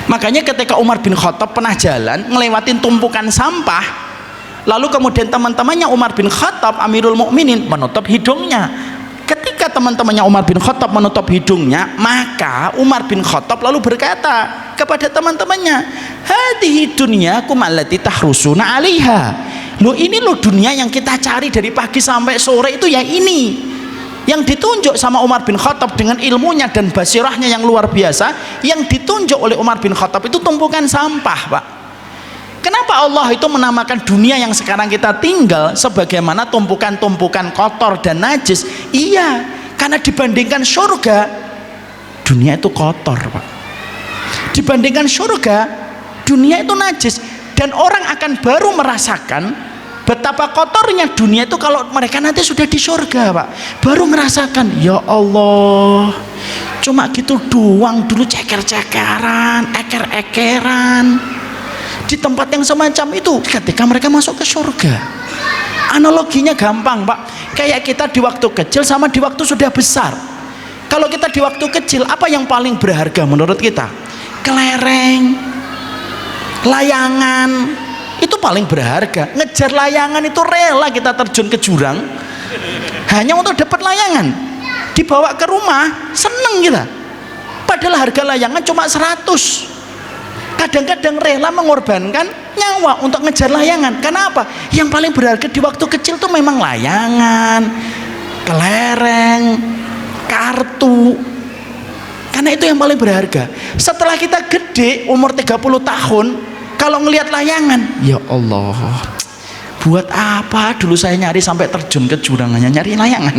Makanya ketika Umar bin Khattab pernah jalan ngelewatin tumpukan sampah, lalu kemudian teman-temannya Umar bin Khattab, Amirul Mukminin, menutup hidungnya. Ketika teman-temannya Umar bin Khattab menutup hidungnya, maka Umar bin Khattab lalu berkata kepada teman-temannya, hadhihi dunyakum allati tahrusuna 'alaiha. Loh, ini loh dunia yang kita cari dari pagi sampai sore itu ya ini. Yang ditunjuk sama Umar bin Khattab dengan ilmunya dan basirahnya yang luar biasa, yang ditunjuk oleh Umar bin Khattab itu tumpukan sampah, Pak. Kenapa Allah itu menamakan dunia yang sekarang kita tinggal sebagaimana tumpukan-tumpukan kotor dan najis? Iya, karena dibandingkan surga, dunia itu kotor, Pak. Dibandingkan surga, dunia itu najis. Dan orang akan baru merasakan betapa kotornya dunia itu kalau mereka nanti sudah di surga, Pak. Baru merasakan, ya Allah, cuma gitu doang dulu, ceker-cekeran, eker-ekeran. Di tempat yang semacam itu ketika mereka masuk ke surga. Analoginya gampang, Pak. Kayak kita di waktu kecil sama di waktu sudah besar. Kalau kita di waktu kecil, apa yang paling berharga menurut kita? Kelereng, layangan, itu paling berharga. Ngejar layangan itu rela kita terjun ke jurang hanya untuk dapat layangan. Dibawa ke rumah seneng kita, padahal harga layangan cuma 100. Kadang-kadang rela mengorbankan nyawa untuk ngejar layangan. Karena apa? Yang paling berharga di waktu kecil itu memang layangan, kelereng, kartu. Karena itu yang paling berharga. Setelah kita gede, umur 30 tahun, kalau ngelihat layangan, ya Allah, buat apa dulu saya nyari sampai terjun ke jurang hanya nyari layangan?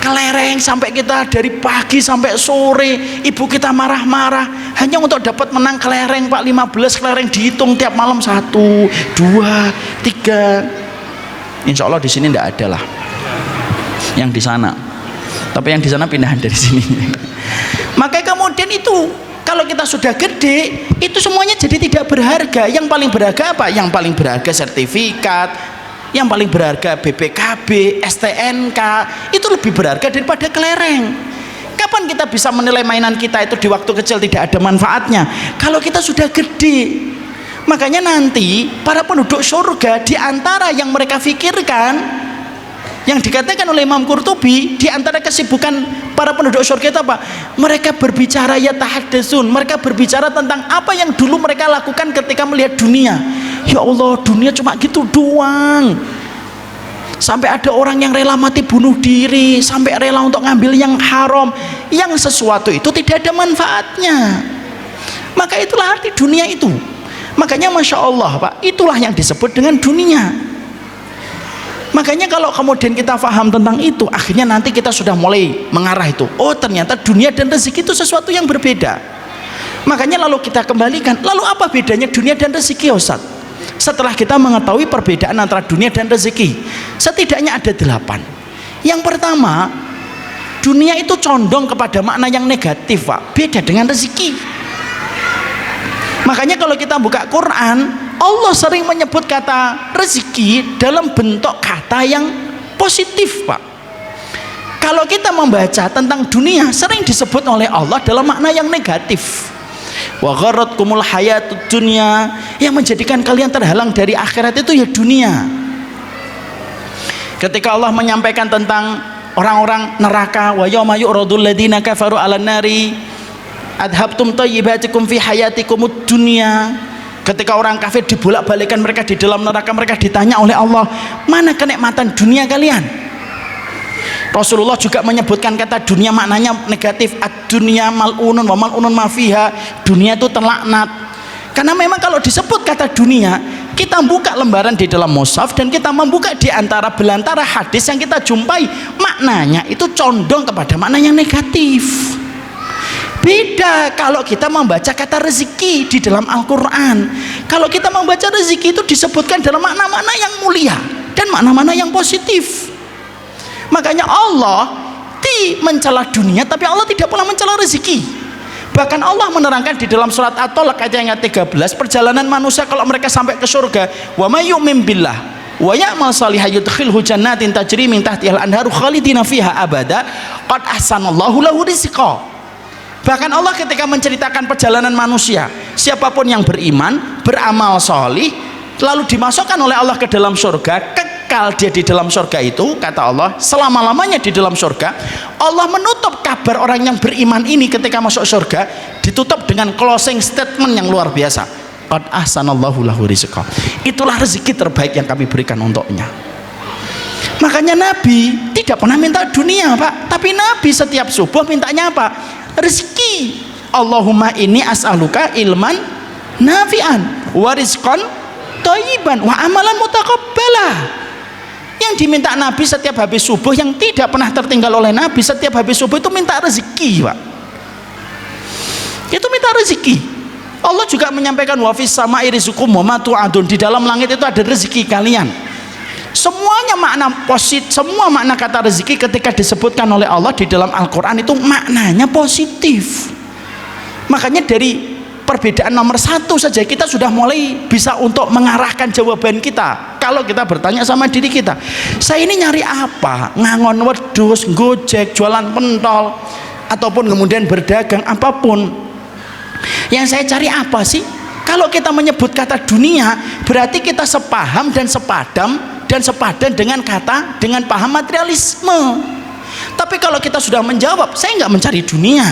Kelereng sampai kita dari pagi sampai sore, ibu kita marah-marah hanya untuk dapat menang kelereng, Pak. 15 kelereng dihitung tiap malam, 1, 2, 3. Insya Allah di sini tidak ada lah yang di sana, tapi yang di sana pindahan dari sini. Maka kemudian itu kalau kita sudah gede, itu semuanya jadi tidak berharga. Yang paling berharga apa? Yang paling berharga sertifikat, yang paling berharga BPKB, STNK, itu lebih berharga daripada kelereng. Kapan kita bisa menilai mainan kita itu di waktu kecil tidak ada manfaatnya? Kalau kita sudah gede. Makanya nanti para penduduk surga, di antara yang mereka fikirkan, yang dikatakan oleh Imam Qurtubi, di antara kesibukan para penduduk surga itu apa? Mereka berbicara yatahaddatsun, mereka berbicara tentang apa yang dulu mereka lakukan ketika melihat dunia. Ya Allah, dunia cuma gitu doang. Sampai ada orang yang rela mati bunuh diri, sampai rela untuk ngambil yang haram, yang sesuatu itu tidak ada manfaatnya. Maka itulah arti dunia itu. Makanya Masya Allah Pak, itulah yang disebut dengan dunia. Makanya kalau kemudian kita paham tentang itu, akhirnya nanti kita sudah mulai mengarah itu. Oh ternyata dunia dan rezeki itu sesuatu yang berbeda. Makanya lalu kita kembalikan, lalu apa bedanya dunia dan rezeki Ustaz? Setelah kita mengetahui perbedaan antara dunia dan rezeki, setidaknya ada 8. Yang pertama, dunia itu condong kepada makna yang negatif Pak, beda dengan rezeki. Makanya kalau kita buka Quran, Allah sering menyebut kata rezeki dalam bentuk kata yang positif Pak. Kalau kita membaca tentang dunia, sering disebut oleh Allah dalam makna yang negatif. Wa gharratkumul hayatud dunya, yang menjadikan kalian terhalang dari akhirat itu ya dunia. Ketika Allah menyampaikan tentang orang-orang neraka, wa yauma yu'radul ladzina kafaru 'alan nari adhabtum thayyibatikum fi hayatikumud dunya. Ketika orang kafir dibolak-balikan mereka di dalam neraka, mereka ditanya oleh Allah, mana kenikmatan dunia kalian? Rasulullah juga menyebutkan kata dunia maknanya negatif, ad-dunya mal'unun wa mal'unun ma fiha, dunia itu terlaknat. Karena memang kalau disebut kata dunia, kita buka lembaran di dalam mushaf dan kita membuka di antara belantara hadis yang kita jumpai, maknanya itu condong kepada makna yang negatif. Beda kalau kita membaca kata rezeki di dalam Al-Quran. Kalau kita membaca rezeki itu disebutkan dalam makna-makna yang mulia dan makna-makna yang positif. Makanya Allah mencela dunia, tapi Allah tidak pernah mencela rezeki. Bahkan Allah menerangkan di dalam surat At-Talaq ayat 13, perjalanan manusia kalau mereka sampai ke surga, wa may yu'min billah wa ya'mal shalihan yudkhilhu jannatin tajri min tahtihal anharu khalidina fiha abada qad ahsanallahu lahu rizqa. Bahkan Allah ketika menceritakan perjalanan manusia, siapapun yang beriman, beramal sholih, lalu dimasukkan oleh Allah ke dalam surga, kekal dia di dalam surga itu, kata Allah, selama-lamanya di dalam surga. Allah menutup kabar orang yang beriman ini ketika masuk surga, ditutup dengan closing statement yang luar biasa. Qad ahsanallahu lahu rizqa. Itulah rezeki terbaik yang kami berikan untuknya. Makanya Nabi tidak pernah minta dunia Pak, tapi Nabi setiap subuh mintanya apa? Rezeki. Allahumma inni as'aluka ilman nafi'an wa rizqan thayyiban wa amalan mutaqabbalah. Yang diminta Nabi setiap habis subuh, yang tidak pernah tertinggal oleh Nabi setiap habis subuh, itu minta rezeki Pak. Itu minta rezeki. Allah juga menyampaikan wa fis sama'i rizqukum wa ma tu'adun, di dalam langit itu ada rezeki kalian. Semuanya makna positif, semua makna kata rezeki ketika disebutkan oleh Allah di dalam Al-Quran itu maknanya positif. Makanya dari perbedaan nomor 1 saja kita sudah mulai bisa untuk mengarahkan jawaban kita. Kalau kita bertanya sama diri kita, saya ini nyari apa? Ngangon wedhus, gojek, jualan pentol, ataupun kemudian berdagang, apapun, yang saya cari apa sih? Kalau kita menyebut kata dunia, berarti kita sepaham dan sepadan dengan kata, dengan paham materialisme. Tapi kalau kita sudah menjawab, saya nggak mencari dunia,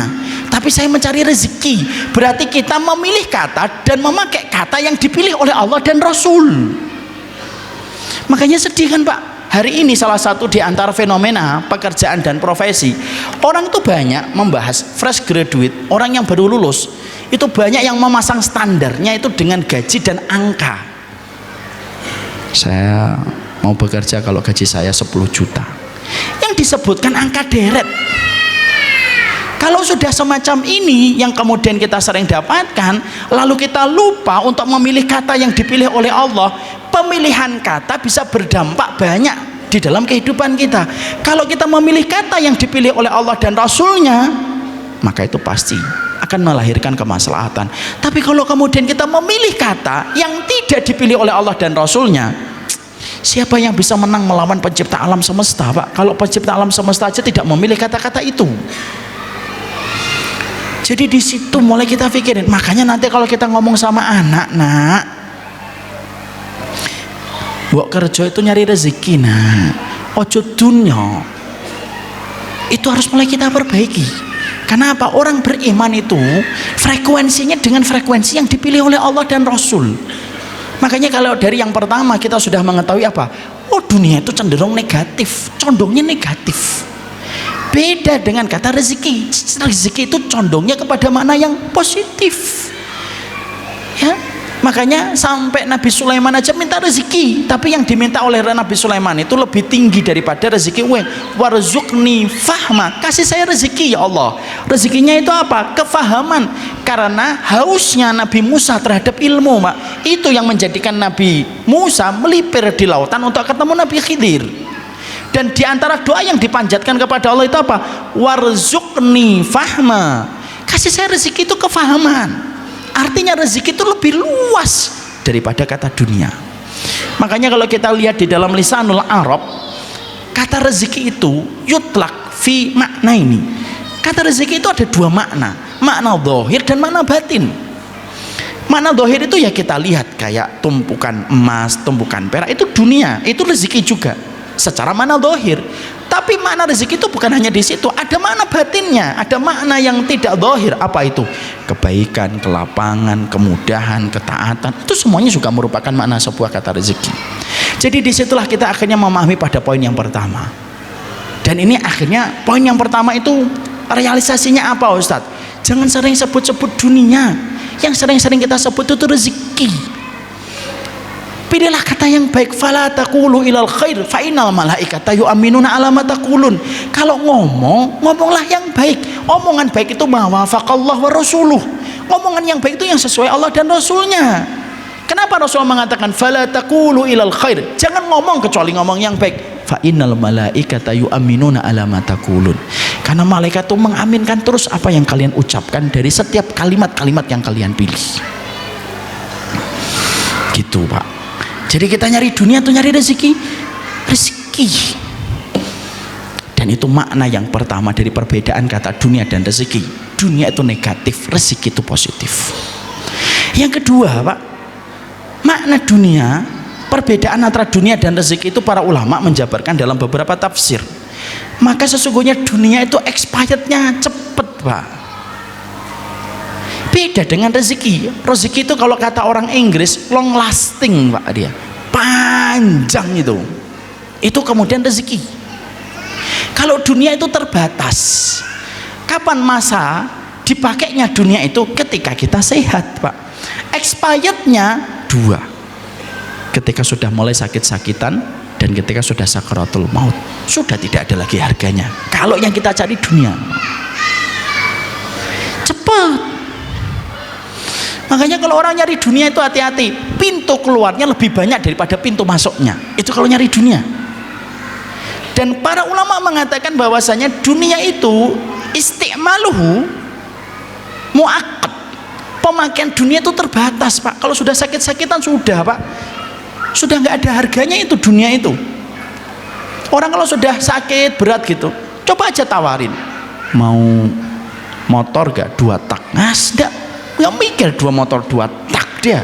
tapi saya mencari rezeki, berarti kita memilih kata dan memakai kata yang dipilih oleh Allah dan Rasul. Makanya sedih kan Pak, hari ini salah satu di antara fenomena pekerjaan dan profesi, orang itu banyak membahas fresh graduate, orang yang baru lulus itu banyak yang memasang standarnya itu dengan gaji dan angka. Saya mau bekerja kalau gaji saya 10 juta, yang disebutkan angka deret. Kalau sudah semacam ini yang kemudian kita sering dapatkan, lalu kita lupa untuk memilih kata yang dipilih oleh Allah. Pemilihan kata bisa berdampak banyak di dalam kehidupan kita. Kalau kita memilih kata yang dipilih oleh Allah dan Rasulnya, maka itu pasti akan melahirkan kemaslahatan. Tapi kalau kemudian kita memilih kata yang tidak dipilih oleh Allah dan Rasulnya, siapa yang bisa menang melawan pencipta alam semesta Pak? Kalau pencipta alam semesta aja tidak memilih kata-kata itu. Jadi di situ mulai kita pikirin. Makanya nanti kalau kita ngomong sama anak, nak, buat kerja itu nyari rezeki, nak, ojo dunya. Itu harus mulai kita perbaiki. Kenapa? Orang beriman itu frekuensinya dengan frekuensi yang dipilih oleh Allah dan Rasul. Makanya kalau dari yang pertama kita sudah mengetahui apa? oh dunia itu cenderung negatif, condongnya negatif. Beda dengan kata rezeki. Rezeki itu condongnya kepada makna yang positif. Ya, makanya sampai Nabi Sulaiman aja minta rezeki, tapi yang diminta oleh Nabi Sulaiman itu lebih tinggi daripada rezeki. Warzuqni fahma, kasih saya rezeki ya Allah. Rezekinya itu apa? Kefahaman. Karena hausnya Nabi Musa terhadap ilmu, Pak, itu yang menjadikan Nabi Musa melipir di lautan untuk ketemu Nabi Khidir. Dan diantara doa yang dipanjatkan kepada Allah itu apa? Warzuqni fahma, kasih saya rezeki itu kefahaman. Artinya rezeki itu lebih luas daripada kata dunia. Makanya kalau kita lihat di dalam lisanul Arab, kata rezeki itu yutlak fi makna ini. Kata rezeki itu ada dua makna, makna zahir dan makna batin. Makna zahir itu ya kita lihat kayak tumpukan emas, tumpukan perak, itu dunia, itu rezeki juga secara makna zahir. Tapi makna rezeki itu bukan hanya di situ, ada makna batinnya, ada makna yang tidak zahir. Apa itu? Kebaikan, kelapangan, kemudahan, ketaatan, itu semuanya juga merupakan makna sebuah kata rezeki. Jadi disitulah kita akhirnya memahami pada poin yang pertama. Dan ini akhirnya poin yang pertama itu realisasinya apa, Ustadz? Jangan sering sebut-sebut dunia. Yang sering-sering kita sebut itu rezeki. Pilihlah kata yang baik. Fala taqulu ilal khair fa innal malaikata yu'minuna ala ma taqulun. Kalau ngomonglah yang baik. Omongan baik itu ma wafaqallah wa rasuluh. Omongan yang baik itu yang sesuai Allah dan Rasulnya. Kenapa Rasul mengatakan fala taqulu ilal khair? Jangan ngomong kecuali ngomong yang baik. Fa innal malaikata yu'minuna ala ma taqulun. Karena malaikat itu mengaminkan terus apa yang kalian ucapkan dari setiap kalimat-kalimat yang kalian pilih. Gitu, Pak. Jadi kita nyari dunia atau nyari rezeki? Rezeki. Dan itu makna yang pertama dari perbedaan kata dunia dan rezeki. Dunia itu negatif, rezeki itu positif. Yang kedua, Pak, makna dunia, perbedaan antara dunia dan rezeki itu para ulama menjabarkan dalam beberapa tafsir. Maka sesungguhnya dunia itu expirednya cepet, Pak. Beda dengan rezeki. Rezeki itu kalau kata orang Inggris long lasting, Pak, dia panjang itu. Itu kemudian rezeki. Kalau dunia itu terbatas. Kapan masa dipakainya dunia itu? Ketika kita sehat, Pak. Expirednya dua. Ketika sudah mulai sakit-sakitan dan ketika sudah sakaratul maut, sudah tidak ada lagi harganya. Kalau yang kita cari dunia cepat. Makanya kalau orang nyari dunia itu hati-hati, pintu keluarnya lebih banyak daripada pintu masuknya. Itu kalau nyari dunia. Dan para ulama mengatakan bahwasanya dunia itu isti'maluhu mu'aqqad. Pemakaian dunia itu terbatas, Pak. Kalau sudah sakit-sakitan sudah, Pak. Sudah nggak ada harganya itu dunia itu. Orang kalau sudah sakit berat gitu, coba aja tawarin, mau motor gak 2 tak? Nggak mikir 2 motor 2 tak dia.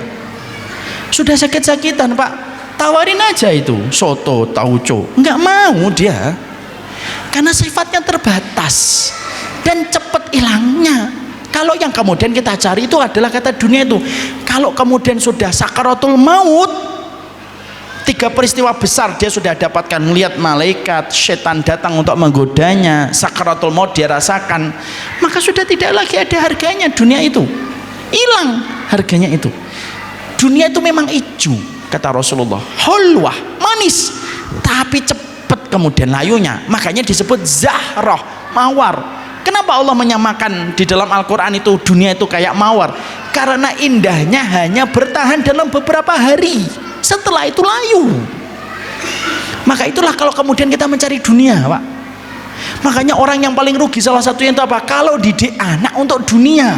Sudah sakit-sakitan, Pak, tawarin aja itu soto tauco, nggak mau dia, karena sifatnya terbatas dan cepat hilangnya. Kalau yang kemudian kita cari itu adalah kata dunia itu. Kalau kemudian sudah sakaratul maut, 3 peristiwa besar dia sudah dapatkan, melihat malaikat, setan datang untuk menggodanya, sakaratul maut dia rasakan, maka sudah tidak lagi ada harganya dunia itu. Hilang harganya itu. Dunia itu memang hijau, kata Rasulullah, hulwah, manis, tapi cepat kemudian layunya. Makanya disebut zahrah, mawar. Kenapa Allah menyamakan di dalam Al-Quran itu dunia itu kayak mawar? Karena indahnya hanya bertahan dalam beberapa hari, setelah itu layu. Maka itulah kalau kemudian kita mencari dunia, Pak. Makanya orang yang paling rugi salah satunya itu apa? Kalau didik anak untuk dunia.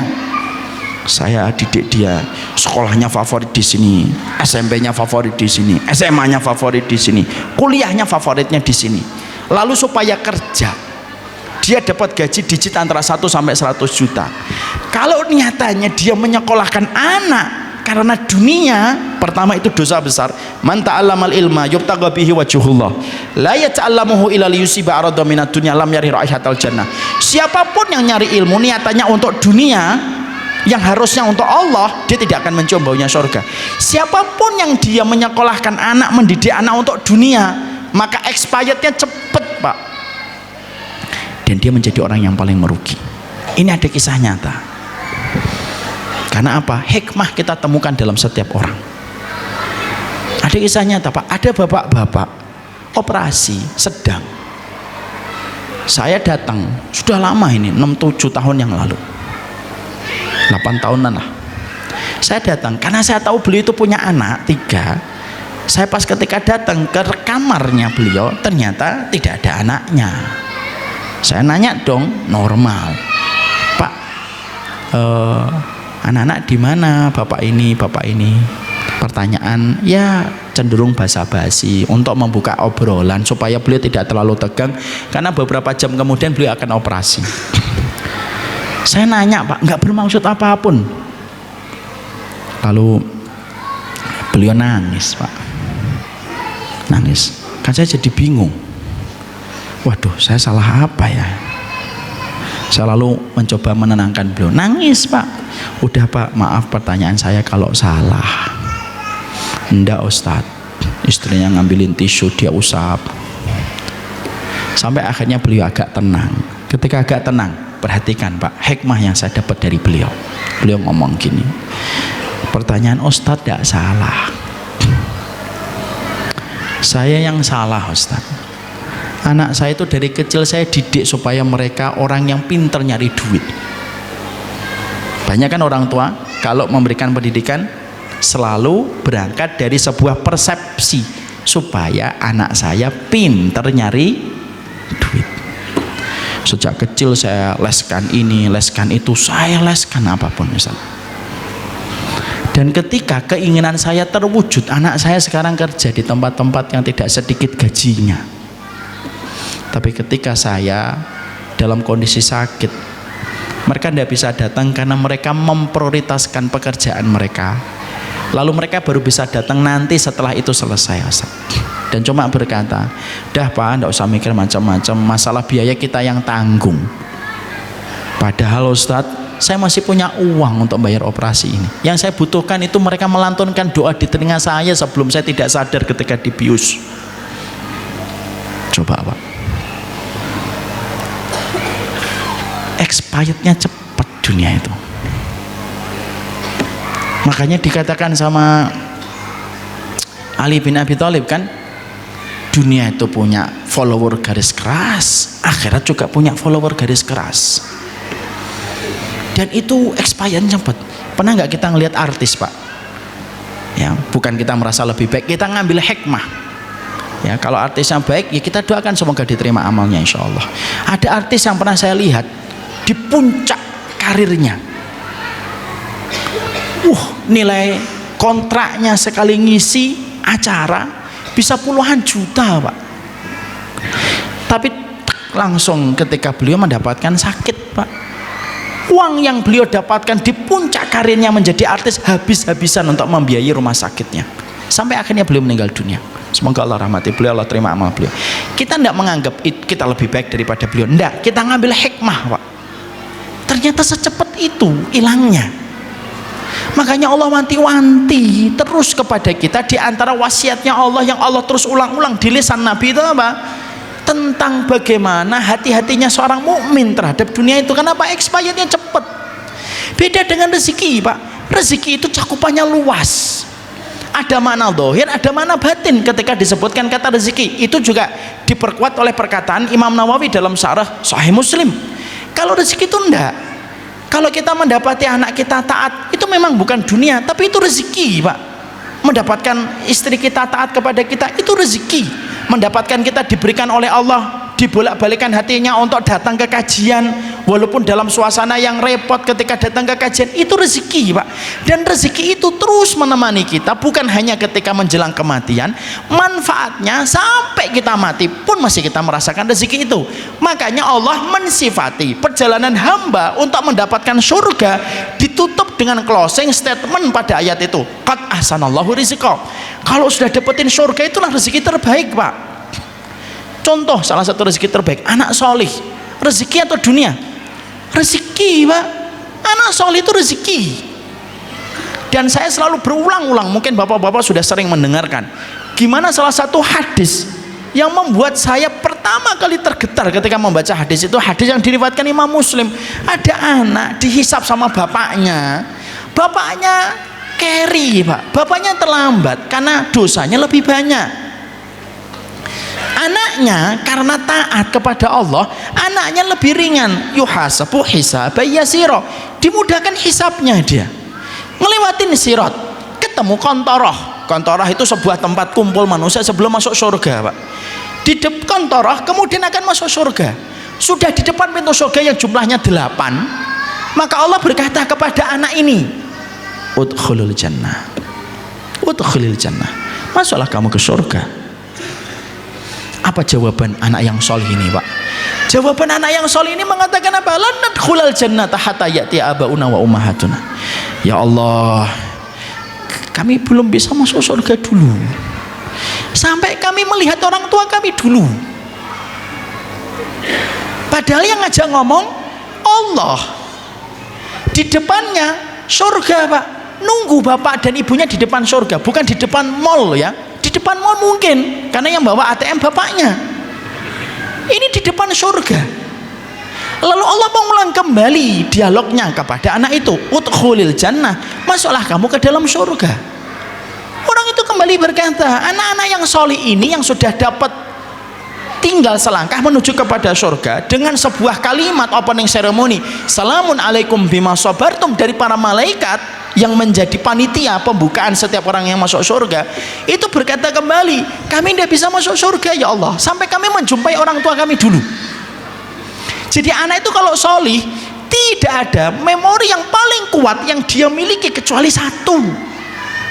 Saya didik dia sekolahnya favorit di sini, SMP-nya favorit di sini, SMA-nya favorit di sini, kuliahnya favoritnya di sini. Lalu supaya kerja dia dapat gaji digit antara 1 sampai 100 juta. Kalau nyatanya dia menyekolahkan anak karena dunia, pertama itu dosa besar. Man ta'allamal ilma yubtagha bihi wajhullah la yata'allamuhu illa liyusiba arada minad dunya lam yarih raihatal jannah. Siapapun yang nyari ilmu niatannya untuk dunia, yang harusnya untuk Allah, dia tidak akan mencium baunya surga. Siapapun yang dia menyekolahkan anak, mendidik anak untuk dunia, maka expirednya cepet Pak, dan dia menjadi orang yang paling merugi. Ini ada kisah nyata. Karena apa? Hikmah kita temukan dalam setiap orang. Ada kisah nyata Pak, ada bapak-bapak operasi sedang. Saya datang, sudah lama ini, 6-7 tahun yang lalu, 8 tahunan lah. Saya datang karena saya tahu beliau itu punya anak 3. Saya pas ketika datang ke kamarnya beliau, ternyata tidak ada anaknya. Saya nanya dong, normal, Pak, anak-anak di mana bapak ini, bapak ini? Pertanyaan ya cenderung basa-basi untuk membuka obrolan supaya beliau tidak terlalu tegang, karena beberapa jam kemudian beliau akan operasi. Saya nanya Pak, nggak bermaksud apapun. Lalu beliau nangis Pak, nangis. Kan saya jadi bingung, waduh saya salah apa ya. Saya lalu mencoba menenangkan beliau. Nangis Pak, udah Pak, maaf pertanyaan saya kalau salah. Enggak Ustadz. Istrinya ngambilin tisu, dia usap. Sampai akhirnya beliau agak tenang. Ketika agak tenang, perhatikan Pak, hikmah yang saya dapat dari beliau. Beliau ngomong gini, pertanyaan Ustadz tidak salah, saya yang salah Ustadz. Anak saya itu dari kecil saya didik supaya mereka orang yang pintar nyari duit. Banyak kan orang tua kalau memberikan pendidikan selalu berangkat dari sebuah persepsi supaya anak saya pintar nyari duit. Sejak kecil saya leskan ini, leskan itu, saya leskan apapun Ustaz. Dan ketika keinginan saya terwujud, anak saya sekarang kerja di tempat-tempat yang tidak sedikit gajinya. Tapi ketika saya dalam kondisi sakit, mereka tidak bisa datang karena mereka memprioritaskan pekerjaan mereka. Lalu mereka baru bisa datang nanti setelah itu selesai Ustaz. Dan cuma berkata, dah Pak, tidak usah mikir macam-macam, masalah biaya kita yang tanggung. Padahal Ustaz, saya masih punya uang untuk bayar operasi ini. Yang saya butuhkan itu mereka melantunkan doa di telinga saya sebelum saya tidak sadar ketika dibius. Coba Pak, expirednya cepat dunia itu. Makanya dikatakan sama Ali bin Abi Thalib kan, dunia itu punya follower garis keras, akhirat juga punya follower garis keras. Dan itu expired cepat. Pernah nggak kita ngelihat artis Pak? Ya, bukan kita merasa lebih baik, kita ngambil hikmah. Ya, kalau artisnya baik, ya kita doakan semoga diterima amalnya insya Allah. Ada artis yang pernah saya lihat di puncak karirnya. Nilai kontraknya sekali ngisi acara bisa puluhan juta Pak. Tapi langsung ketika beliau mendapatkan sakit Pak, uang yang beliau dapatkan di puncak karirnya menjadi artis habis-habisan untuk membiayai rumah sakitnya, sampai akhirnya beliau meninggal dunia. Semoga Allah rahmati beliau, Allah terima amal beliau. Kita tidak menganggap kita lebih baik daripada beliau, tidak. Kita ngambil hikmah Pak. Ternyata secepat itu hilangnya. Makanya Allah wanti-wanti terus kepada kita. Di antara wasiatnya Allah yang Allah terus ulang-ulang di lisan Nabi itu apa? Tentang bagaimana hati-hatinya seorang mukmin terhadap dunia itu. Kenapa? Expirednya cepat. Beda dengan rezeki Pak. Rezeki itu cakupannya luas. Ada makna zahir, ada makna batin ketika disebutkan kata rezeki. Itu juga diperkuat oleh perkataan Imam Nawawi dalam syarah Sahih Muslim. Kalau rezeki itu enggak. Kalau kita mendapati anak kita taat, itu memang bukan dunia, tapi itu rezeki Pak. Mendapatkan istri kita taat kepada kita, itu rezeki. Mendapatkan kita diberikan oleh Allah, dibolak-balikan hatinya untuk datang ke kajian, walaupun dalam suasana yang repot ketika datang ke kajian, itu rezeki Pak. Dan rezeki itu terus menemani kita, bukan hanya ketika menjelang kematian, manfaatnya sampai kita mati pun masih kita merasakan rezeki itu. Makanya Allah mensifati perjalanan hamba untuk mendapatkan surga ditutup dengan closing statement pada ayat itu, qad ahsanallahu rizqa. Kalau sudah dapetin surga, itulah rezeki terbaik Pak. Contoh salah satu rezeki terbaik, anak solih. Rezeki atau dunia? Rezeki Pak. Anak soleh itu rezeki. Dan saya selalu berulang-ulang, mungkin bapak-bapak sudah sering mendengarkan, gimana salah satu hadis yang membuat saya pertama kali tergetar ketika membaca hadis itu, hadis yang diriwayatkan Imam Muslim. Ada anak dihisap sama bapaknya, bapaknya carry pak, bapaknya terlambat karena dosanya lebih banyak. Anaknya karena taat kepada Allah, anaknya lebih ringan, yuhasabu hisaban yasira, dimudahkan hisapnya dia. Ngelewatin sirat, ketemu kontoroh. Kontoroh itu sebuah tempat kumpul manusia sebelum masuk surga pak. Di depan kontoroh kemudian akan masuk surga. Sudah di depan pintu surga yang jumlahnya 8, maka Allah berkata kepada anak ini, udkhulul jannah, udkhulil jannah, masuklah kamu ke surga. Apa jawaban anak yang soleh ini pak? Jawaban anak yang soleh ini mengatakan apa? Lan nadkhulal jannata hatta ya'ti abauna wa ummahatuna. Ya Allah, kami belum bisa masuk surga dulu sampai kami melihat orang tua kami dulu. Padahal yang ngajak ngomong Allah, di depannya surga pak. Nunggu bapak dan ibunya di depan surga, bukan di depan mall ya. Di depan mall mungkin karena yang bawa ATM bapaknya, ini di depan surga. Lalu Allah mengulang kembali dialognya kepada anak itu, udkhulil jannah, masuklah kamu ke dalam surga. Orang itu kembali berkata, anak-anak yang soleh ini yang sudah dapat tinggal selangkah menuju kepada surga dengan sebuah kalimat opening ceremony, salamun alaikum bima sabartum, dari para malaikat yang menjadi panitia pembukaan setiap orang yang masuk surga, itu berkata kembali, kami tidak bisa masuk surga ya Allah sampai kami menjumpai orang tua kami dulu. Jadi anak itu kalau solih, tidak ada memori yang paling kuat yang dia miliki kecuali satu,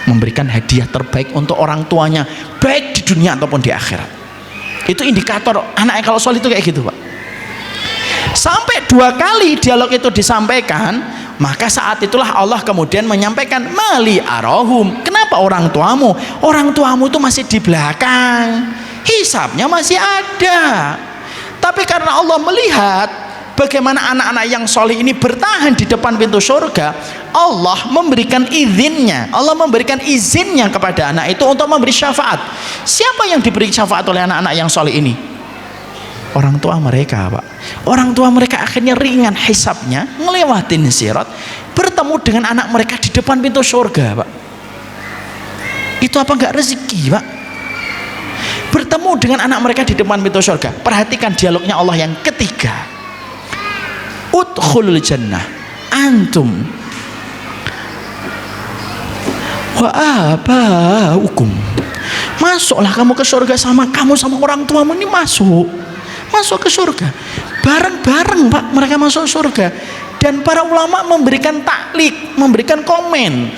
memberikan hadiah terbaik untuk orang tuanya, baik di dunia ataupun di akhirat. Itu indikator anak kalau solih itu kayak gitu pak. Sampai 2 kali dialog itu disampaikan, maka saat itulah Allah kemudian menyampaikan, mali arohum, kenapa orang tuamu? Orang tuamu itu masih di belakang, hisabnya masih ada. Tapi karena Allah melihat bagaimana anak-anak yang soleh ini bertahan di depan pintu surga, Allah memberikan izinnya, Allah memberikan izinnya kepada anak itu untuk memberi syafaat. Siapa yang diberi syafaat oleh anak-anak yang soleh ini? Orang tua mereka pak. Orang tua mereka akhirnya ringan hisabnya, ngelewatin sirat, bertemu dengan anak mereka di depan pintu surga pak. Itu apa enggak rezeki pak? Bertemu dengan anak mereka di depan pintu surga. Perhatikan dialognya Allah yang ketiga, udkhulul jannah antum wa abaukum, masuklah kamu ke surga sama kamu sama orang tuamu ini, masuk ke surga bareng-bareng pak, mereka masuk surga. Dan para ulama memberikan taklik, memberikan komen,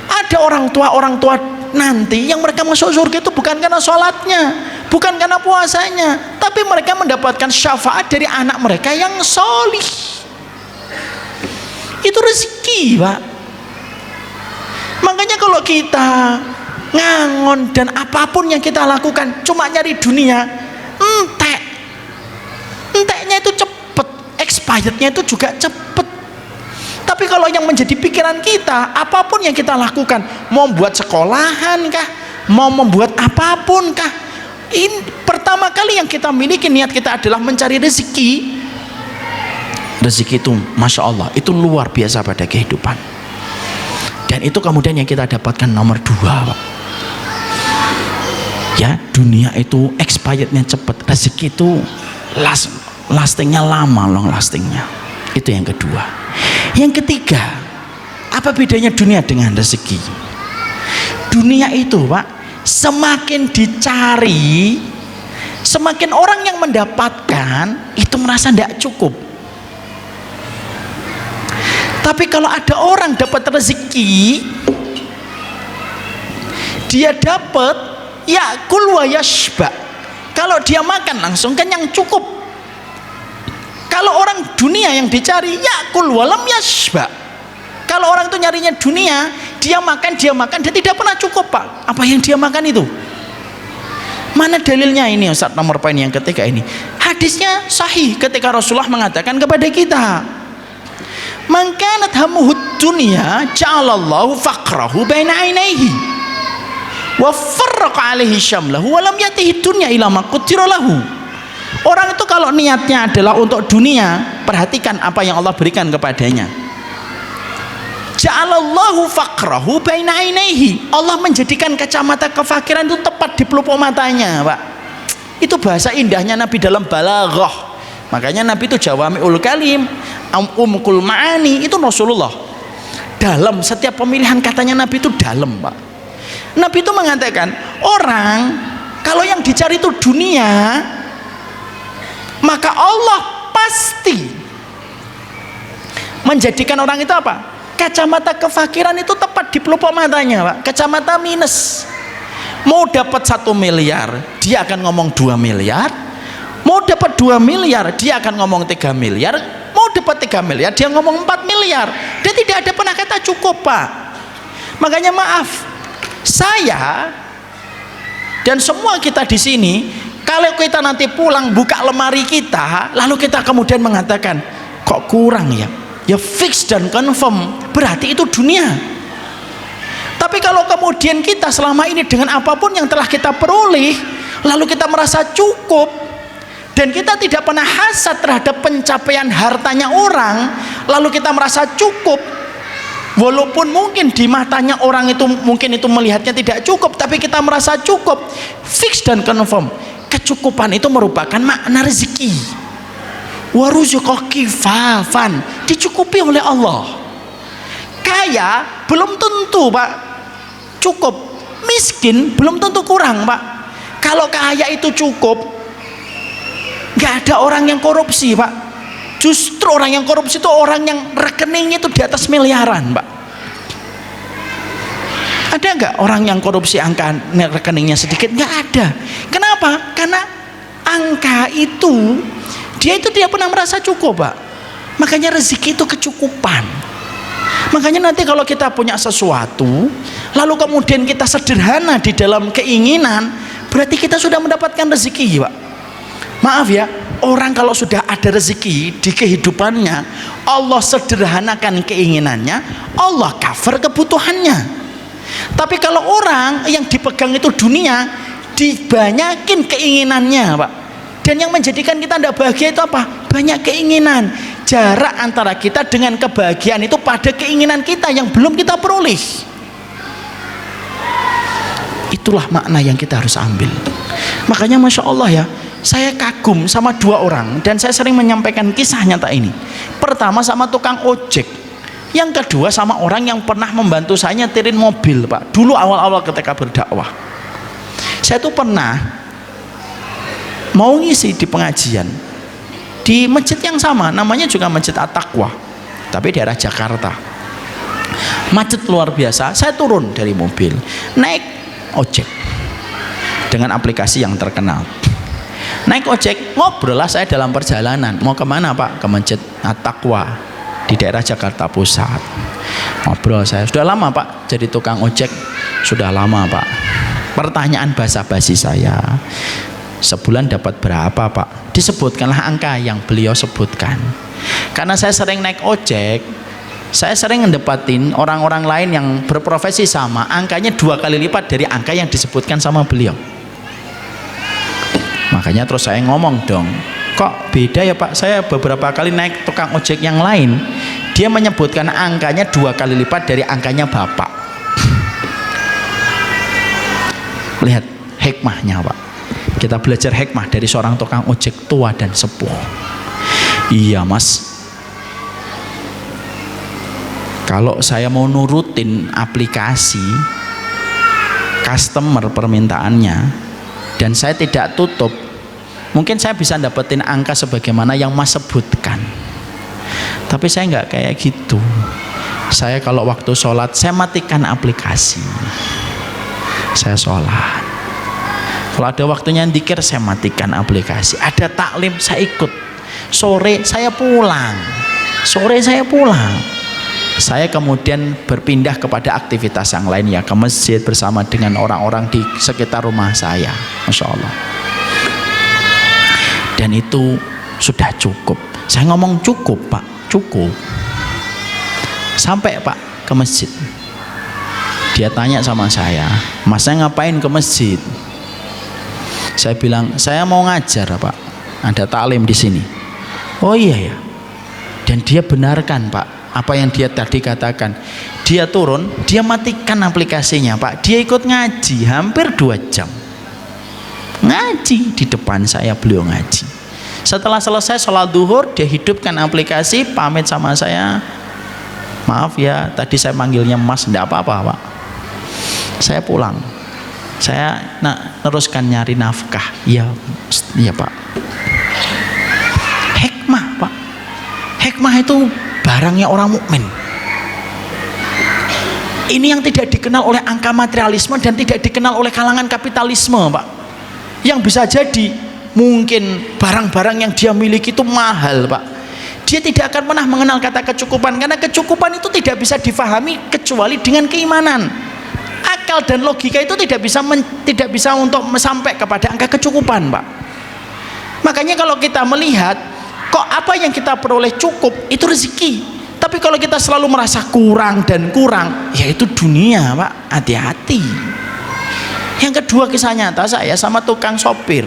ada orang tua nanti yang mereka masuk surga itu bukan karena sholatnya, bukan karena puasanya, tapi mereka mendapatkan syafaat dari anak mereka yang solih. Itu rezeki pak. Makanya kalau kita ngangon dan apapun yang kita lakukan cuma nyari dunia, enteknya itu cepet, expirednya itu juga cepet. Tapi kalau yang menjadi pikiran kita, apapun yang kita lakukan, mau membuat sekolahan kah, mau membuat apapun kah, ini pertama kali yang kita miliki niat kita adalah mencari rezeki. Rezeki itu masya Allah, itu luar biasa pada kehidupan. Dan itu kemudian yang kita dapatkan nomor 2 Pak. Ya, dunia itu expirednya cepat, rezeki itu lastingnya lama, long lastingnya. Itu yang kedua. Yang ketiga, apa bedanya dunia dengan rezeki? Dunia itu Pak, semakin dicari, semakin orang yang mendapatkan itu merasa tidak cukup. Tapi kalau ada orang dapat rezeki, dia dapat yakul wa yashba, kalau dia makan langsung kenyang cukup. Kalau orang dunia yang dicari yakul walam yashba, kalau orang itu nyarinya dunia, dia makan dan tidak pernah cukup Pak. Apa yang dia makan itu? Mana dalilnya ini Ustaz? Nomor poin yang ketiga ini, hadisnya sahih ketika Rasulullah mengatakan kepada kita, Man kanat hamuhud dunya ja'alallahu faqrahu baina ainaihi wa farraqa alaihi syamlahu wa lam yatihi dunya ila ma qaddara lahu. Orang itu kalau niatnya adalah untuk dunia, perhatikan apa yang Allah berikan kepadanya. Ja'alallahu faqrahu baina ainaihi. Allah menjadikan kacamata kefakiran itu tepat di pelupuk matanya, Pak. Itu bahasa indahnya Nabi dalam balaghah. Makanya Nabi itu jawami'ul kalim, umkul ma'ani, itu Rasulullah. Dalam setiap pemilihan katanya Nabi itu dalam, Pak. Nabi itu mengatakan, orang kalau yang dicari itu dunia, maka Allah pasti menjadikan orang itu apa? Kacamata kefakiran itu tepat di pelupuk matanya, Pak. Kacamata minus. Mau dapat 1 miliar, dia akan ngomong 2 miliar. Mau dapat 2 miliar, dia akan ngomong 3 miliar. Mau dapat 3 miliar, dia ngomong 4 miliar. Dia tidak ada pernah kata cukup, Pak. Makanya maaf, saya dan semua kita di sini, kalau kita nanti pulang buka lemari kita, lalu kita kemudian mengatakan, kok kurang ya? Ya fix dan confirm, berarti itu dunia. Tapi kalau kemudian kita selama ini dengan apapun yang telah kita peroleh, lalu kita merasa cukup, dan kita tidak pernah hasad terhadap pencapaian hartanya orang, lalu kita merasa cukup, walaupun mungkin di matanya orang itu mungkin itu melihatnya tidak cukup, tapi kita merasa cukup, fix dan confirm. Kecukupan itu merupakan makna rezeki. Waruzuqa kifafan, dicukupi oleh Allah. Kaya belum tentu, Pak, cukup. Miskin belum tentu kurang, Pak. Kalau kaya itu cukup, nggak ada orang yang korupsi, Pak. Justru orang yang korupsi itu orang yang rekeningnya itu di atas miliaran, Pak. Ada nggak orang yang korupsi angka rekeningnya sedikit? Nggak ada. Kenapa? Karena angka itu dia itu tidak pernah merasa cukup, Pak. Makanya rezeki itu kecukupan. Makanya nanti kalau kita punya sesuatu, lalu kemudian kita sederhana di dalam keinginan, berarti kita sudah mendapatkan rezeki, Pak. Maaf ya, orang kalau sudah ada rezeki di kehidupannya, Allah sederhanakan keinginannya, Allah cover kebutuhannya. Tapi kalau orang yang dipegang itu dunia, dibanyakin keinginannya, Pak. Dan yang menjadikan kita tidak bahagia itu apa? Banyak keinginan. Jarak antara kita dengan kebahagiaan itu pada keinginan kita yang belum kita peroleh. Itulah makna yang kita harus ambil. Makanya Masya Allah ya, saya kagum sama 2 orang, dan saya sering menyampaikan kisah nyata ini. Pertama sama tukang ojek, yang kedua sama orang yang pernah membantu saya nyetirin mobil, Pak. Dulu awal-awal ketika berdakwah, saya tuh pernah mau ngisi di pengajian di masjid yang sama, namanya juga Masjid At-Taqwa, tapi daerah Jakarta. Macet luar biasa. Saya turun dari mobil, naik ojek dengan aplikasi yang terkenal. Naik ojek, ngobrol lah saya dalam perjalanan. Mau kemana, Pak? Ke Masjid At-Taqwa di daerah Jakarta Pusat. Ngobrol saya, sudah lama, Pak, jadi tukang ojek? Sudah lama, Pak. Pertanyaan basa-basi saya, sebulan dapat berapa, Pak? Disebutkanlah angka yang beliau sebutkan. Karena saya sering naik ojek, saya sering ngedapatin orang-orang lain yang berprofesi sama, angkanya 2 kali lipat dari angka yang disebutkan sama beliau. Makanya terus saya ngomong dong, kok beda ya, Pak? Saya beberapa kali naik tukang ojek yang lain, dia menyebutkan angkanya 2 kali lipat dari angkanya Bapak. Lihat hikmahnya, Pak. Kita belajar hikmah dari seorang tukang ojek tua dan sepuh. Iya, Mas, kalau saya mau nurutin aplikasi customer permintaannya dan saya tidak tutup, mungkin saya bisa dapetin angka sebagaimana yang Mas sebutkan. Tapi saya nggak kayak gitu. Saya kalau waktu sholat, saya matikan aplikasi, saya sholat. Kalau ada waktunya dzikir, saya matikan aplikasi. Ada taklim, saya ikut. Sore saya pulang. Saya kemudian berpindah kepada aktivitas yang lain, ya ke masjid bersama dengan orang-orang di sekitar rumah saya. Masya Allah. Dan itu sudah cukup. Saya ngomong cukup, Pak, cukup. Sampai Pak ke masjid, dia tanya sama saya, Mas saya ngapain ke masjid? Saya bilang, saya mau ngajar Pak, ada taklim di sini. Oh iya ya. Dan dia benarkan Pak apa yang dia tadi katakan. Dia turun, dia matikan aplikasinya Pak, dia ikut ngaji hampir 2 jam ngaji di depan saya, beliau ngaji. Setelah selesai sholat duhur, dia hidupkan aplikasi, pamit sama saya, maaf ya tadi saya manggilnya Mas, enggak apa-apa Pak, saya pulang, saya teruskan nyari nafkah. Iya Pak. Hikmah Pak, hikmah itu barangnya orang mukmin. Ini yang tidak dikenal oleh angka materialisme dan tidak dikenal oleh kalangan kapitalisme Pak. Yang bisa jadi mungkin barang-barang yang dia miliki itu mahal Pak, dia tidak akan pernah mengenal kata kecukupan, karena kecukupan itu tidak bisa difahami kecuali dengan keimanan. Akal dan logika itu tidak bisa untuk sampai kepada angka kecukupan Pak. Makanya kalau kita melihat kok apa yang kita peroleh cukup itu rezeki, tapi kalau kita selalu merasa kurang dan kurang, yaitu dunia Pak, hati-hati. Yang kedua, kisah nyata saya sama tukang sopir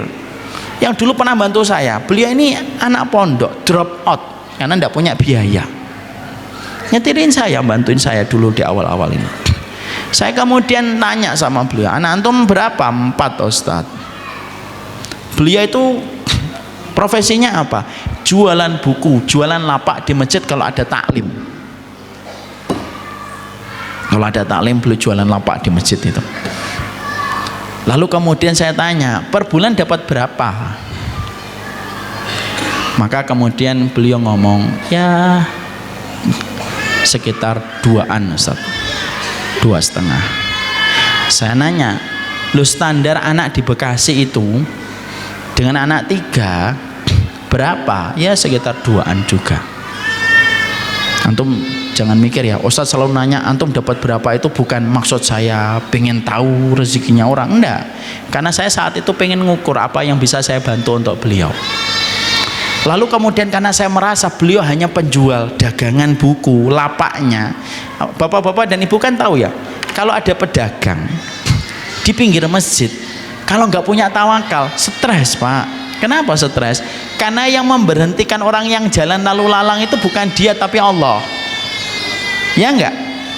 yang dulu pernah bantu saya. Beliau ini anak pondok, drop out karena tidak punya biaya, nyetirin saya, bantuin saya dulu di awal-awal ini. Saya kemudian nanya sama beliau, anak antum berapa? 4 Ustaz. Beliau itu profesinya apa? Jualan buku, jualan lapak di masjid kalau ada taklim. Kalau ada taklim beliau jualan lapak di masjid itu. Lalu kemudian saya tanya, per bulan dapat berapa? Maka kemudian beliau ngomong, ya sekitar 2-an Ustaz, 2,5. Saya nanya, lu standar anak di Bekasi itu dengan anak 3 berapa? Ya sekitar 2-an juga. Antum jangan mikir ya, Ustaz selalu nanya antum dapat berapa, itu bukan maksud saya pengen tahu rezekinya orang, enggak, karena saya saat itu pengen ngukur apa yang bisa saya bantu untuk beliau. Lalu kemudian karena saya merasa beliau hanya penjual dagangan buku, lapaknya, bapak-bapak dan ibu kan tahu ya, kalau ada pedagang di pinggir masjid, kalau nggak punya tawakal, stres Pak. Kenapa stres? Karena yang memberhentikan orang yang jalan lalu lalang itu bukan dia tapi Allah. Ya enggak?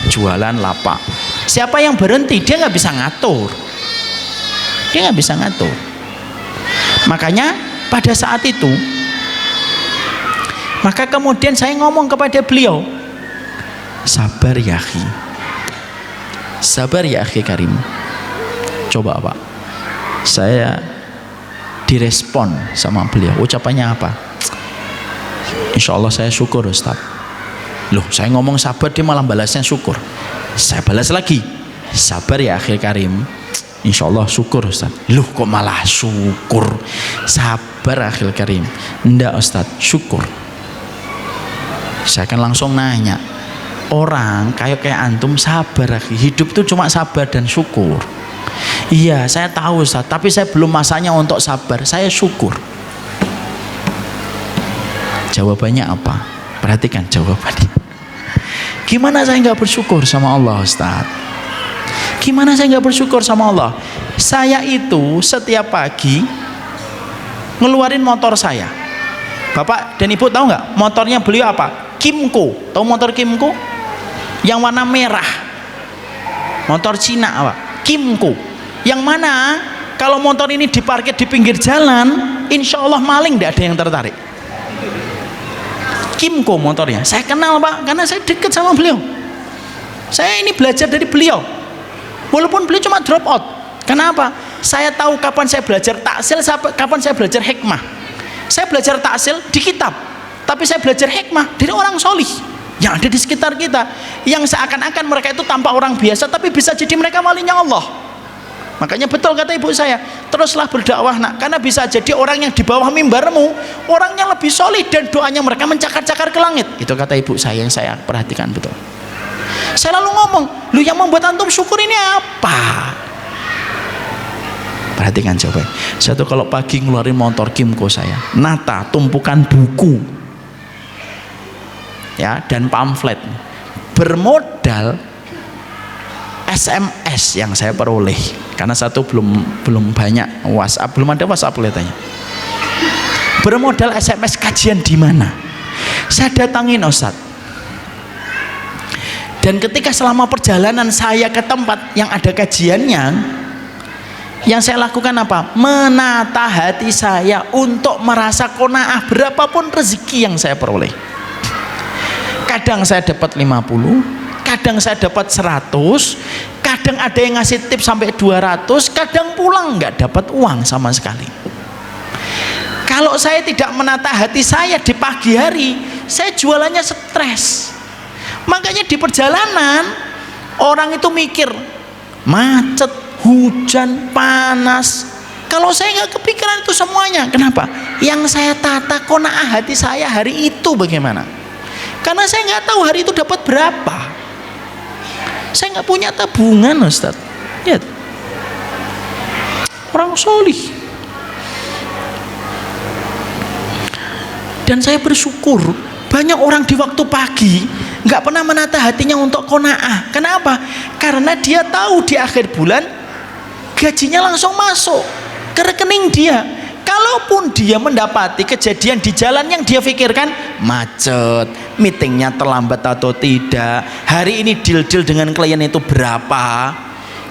Jualan lapak. Siapa yang berhenti? Dia nggak bisa ngatur. Dia nggak bisa ngatur. Makanya pada saat itu, maka kemudian saya ngomong kepada beliau, sabar ya akhi, sabar ya akhi Karim. Coba Pak, saya direspon sama beliau, ucapannya apa? Insya Allah saya syukur Ustaz. Loh, saya ngomong sabar, dia malah balasnya syukur. Saya balas lagi, sabar ya akhir Karim, Insya Allah syukur Ustaz. Loh kok malah syukur? Sabar akhir Karim. Enggak Ustaz, syukur. Saya akan langsung nanya, orang kayak antum sabar akhi, hidup itu cuma sabar dan syukur. Iya saya tahu Ustaz, tapi saya belum masanya untuk sabar, saya syukur. Jawabannya apa? Perhatikan jawabannya. Gimana saya nggak bersyukur sama Allah Ustaz? Gimana saya nggak bersyukur sama Allah? Saya itu setiap pagi ngeluarin motor saya. Bapak dan ibu tahu nggak motornya beliau apa? Kimco. Tahu motor Kimco? Yang warna merah. Motor Cina Pak. Kimco, yang mana kalau motor ini diparkir di pinggir jalan, insya Allah maling tidak ada yang tertarik. Kimco motornya, saya kenal Pak, karena saya dekat sama beliau. Saya ini belajar dari beliau, walaupun beliau cuma drop out. Kenapa? Saya tahu kapan saya belajar taksil, kapan saya belajar hikmah. Saya belajar taksil di kitab, tapi saya belajar hikmah dari orang solih yang ada di sekitar kita, yang seakan-akan mereka itu tampak orang biasa tapi bisa jadi mereka walinya Allah. Makanya betul kata ibu saya, teruslah berdakwah nak, karena bisa jadi orang yang di bawah mimbarmu orangnya lebih solih dan doanya mereka mencakar-cakar ke langit. Itu kata ibu saya yang saya perhatikan betul. Saya lalu ngomong, lu yang membuat antum syukur ini apa? Perhatikan jawabannya. Saya tuh kalau pagi ngeluarin motor Kimco saya, nata tumpukan buku ya dan pamflet, bermodal SMS yang saya peroleh, karena satu belum banyak WhatsApp, belum ada WhatsApp kelihatannya. Bermodal SMS kajian di mana, saya datangin Ustaz. Dan ketika selama perjalanan saya ke tempat yang ada kajiannya, yang saya lakukan apa? Menata hati saya untuk merasa qanaah berapapun rezeki yang saya peroleh. Kadang saya dapat 50, kadang saya dapat 100, kadang ada yang ngasih tip sampai 200, kadang pulang nggak dapat uang sama sekali. Kalau saya tidak menata hati saya di pagi hari, saya jualannya stres. Makanya di perjalanan orang itu mikir macet, hujan, panas. Kalau saya nggak kepikiran itu semuanya, kenapa? Yang saya tata qanaah hati saya hari itu bagaimana? Karena saya nggak tahu hari itu dapat berapa. Saya nggak punya tabungan, Ustaz. Lihat, orang solih. Dan saya bersyukur banyak orang di waktu pagi nggak pernah menata hatinya untuk qanaah. Kenapa? Karena dia tahu di akhir bulan gajinya langsung masuk ke rekening dia. Kalaupun dia mendapati kejadian di jalan yang dia pikirkan macet, meetingnya terlambat atau tidak, hari ini deal-deal dengan klien itu berapa,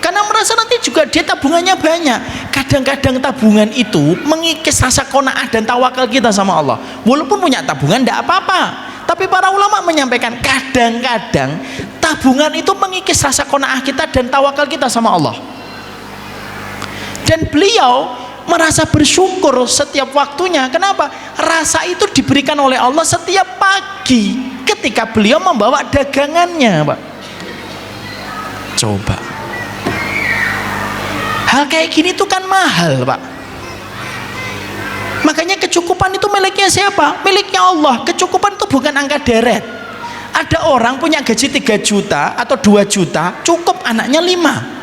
karena merasa nanti juga dia tabungannya banyak. Kadang-kadang tabungan itu mengikis rasa qanaah dan tawakal kita sama Allah. Walaupun punya tabungan tidak apa-apa, tapi para ulama menyampaikan kadang-kadang tabungan itu mengikis rasa qanaah kita dan tawakal kita sama Allah. Dan beliau merasa bersyukur setiap waktunya. Kenapa? Rasa itu diberikan oleh Allah setiap pagi ketika beliau membawa dagangannya, Pak. Coba, hal kayak gini tuh kan mahal, Pak. Makanya kecukupan itu miliknya siapa? Miliknya Allah. Kecukupan itu bukan angka deret. Ada orang punya gaji 3 juta atau 2 juta, cukup anaknya 5.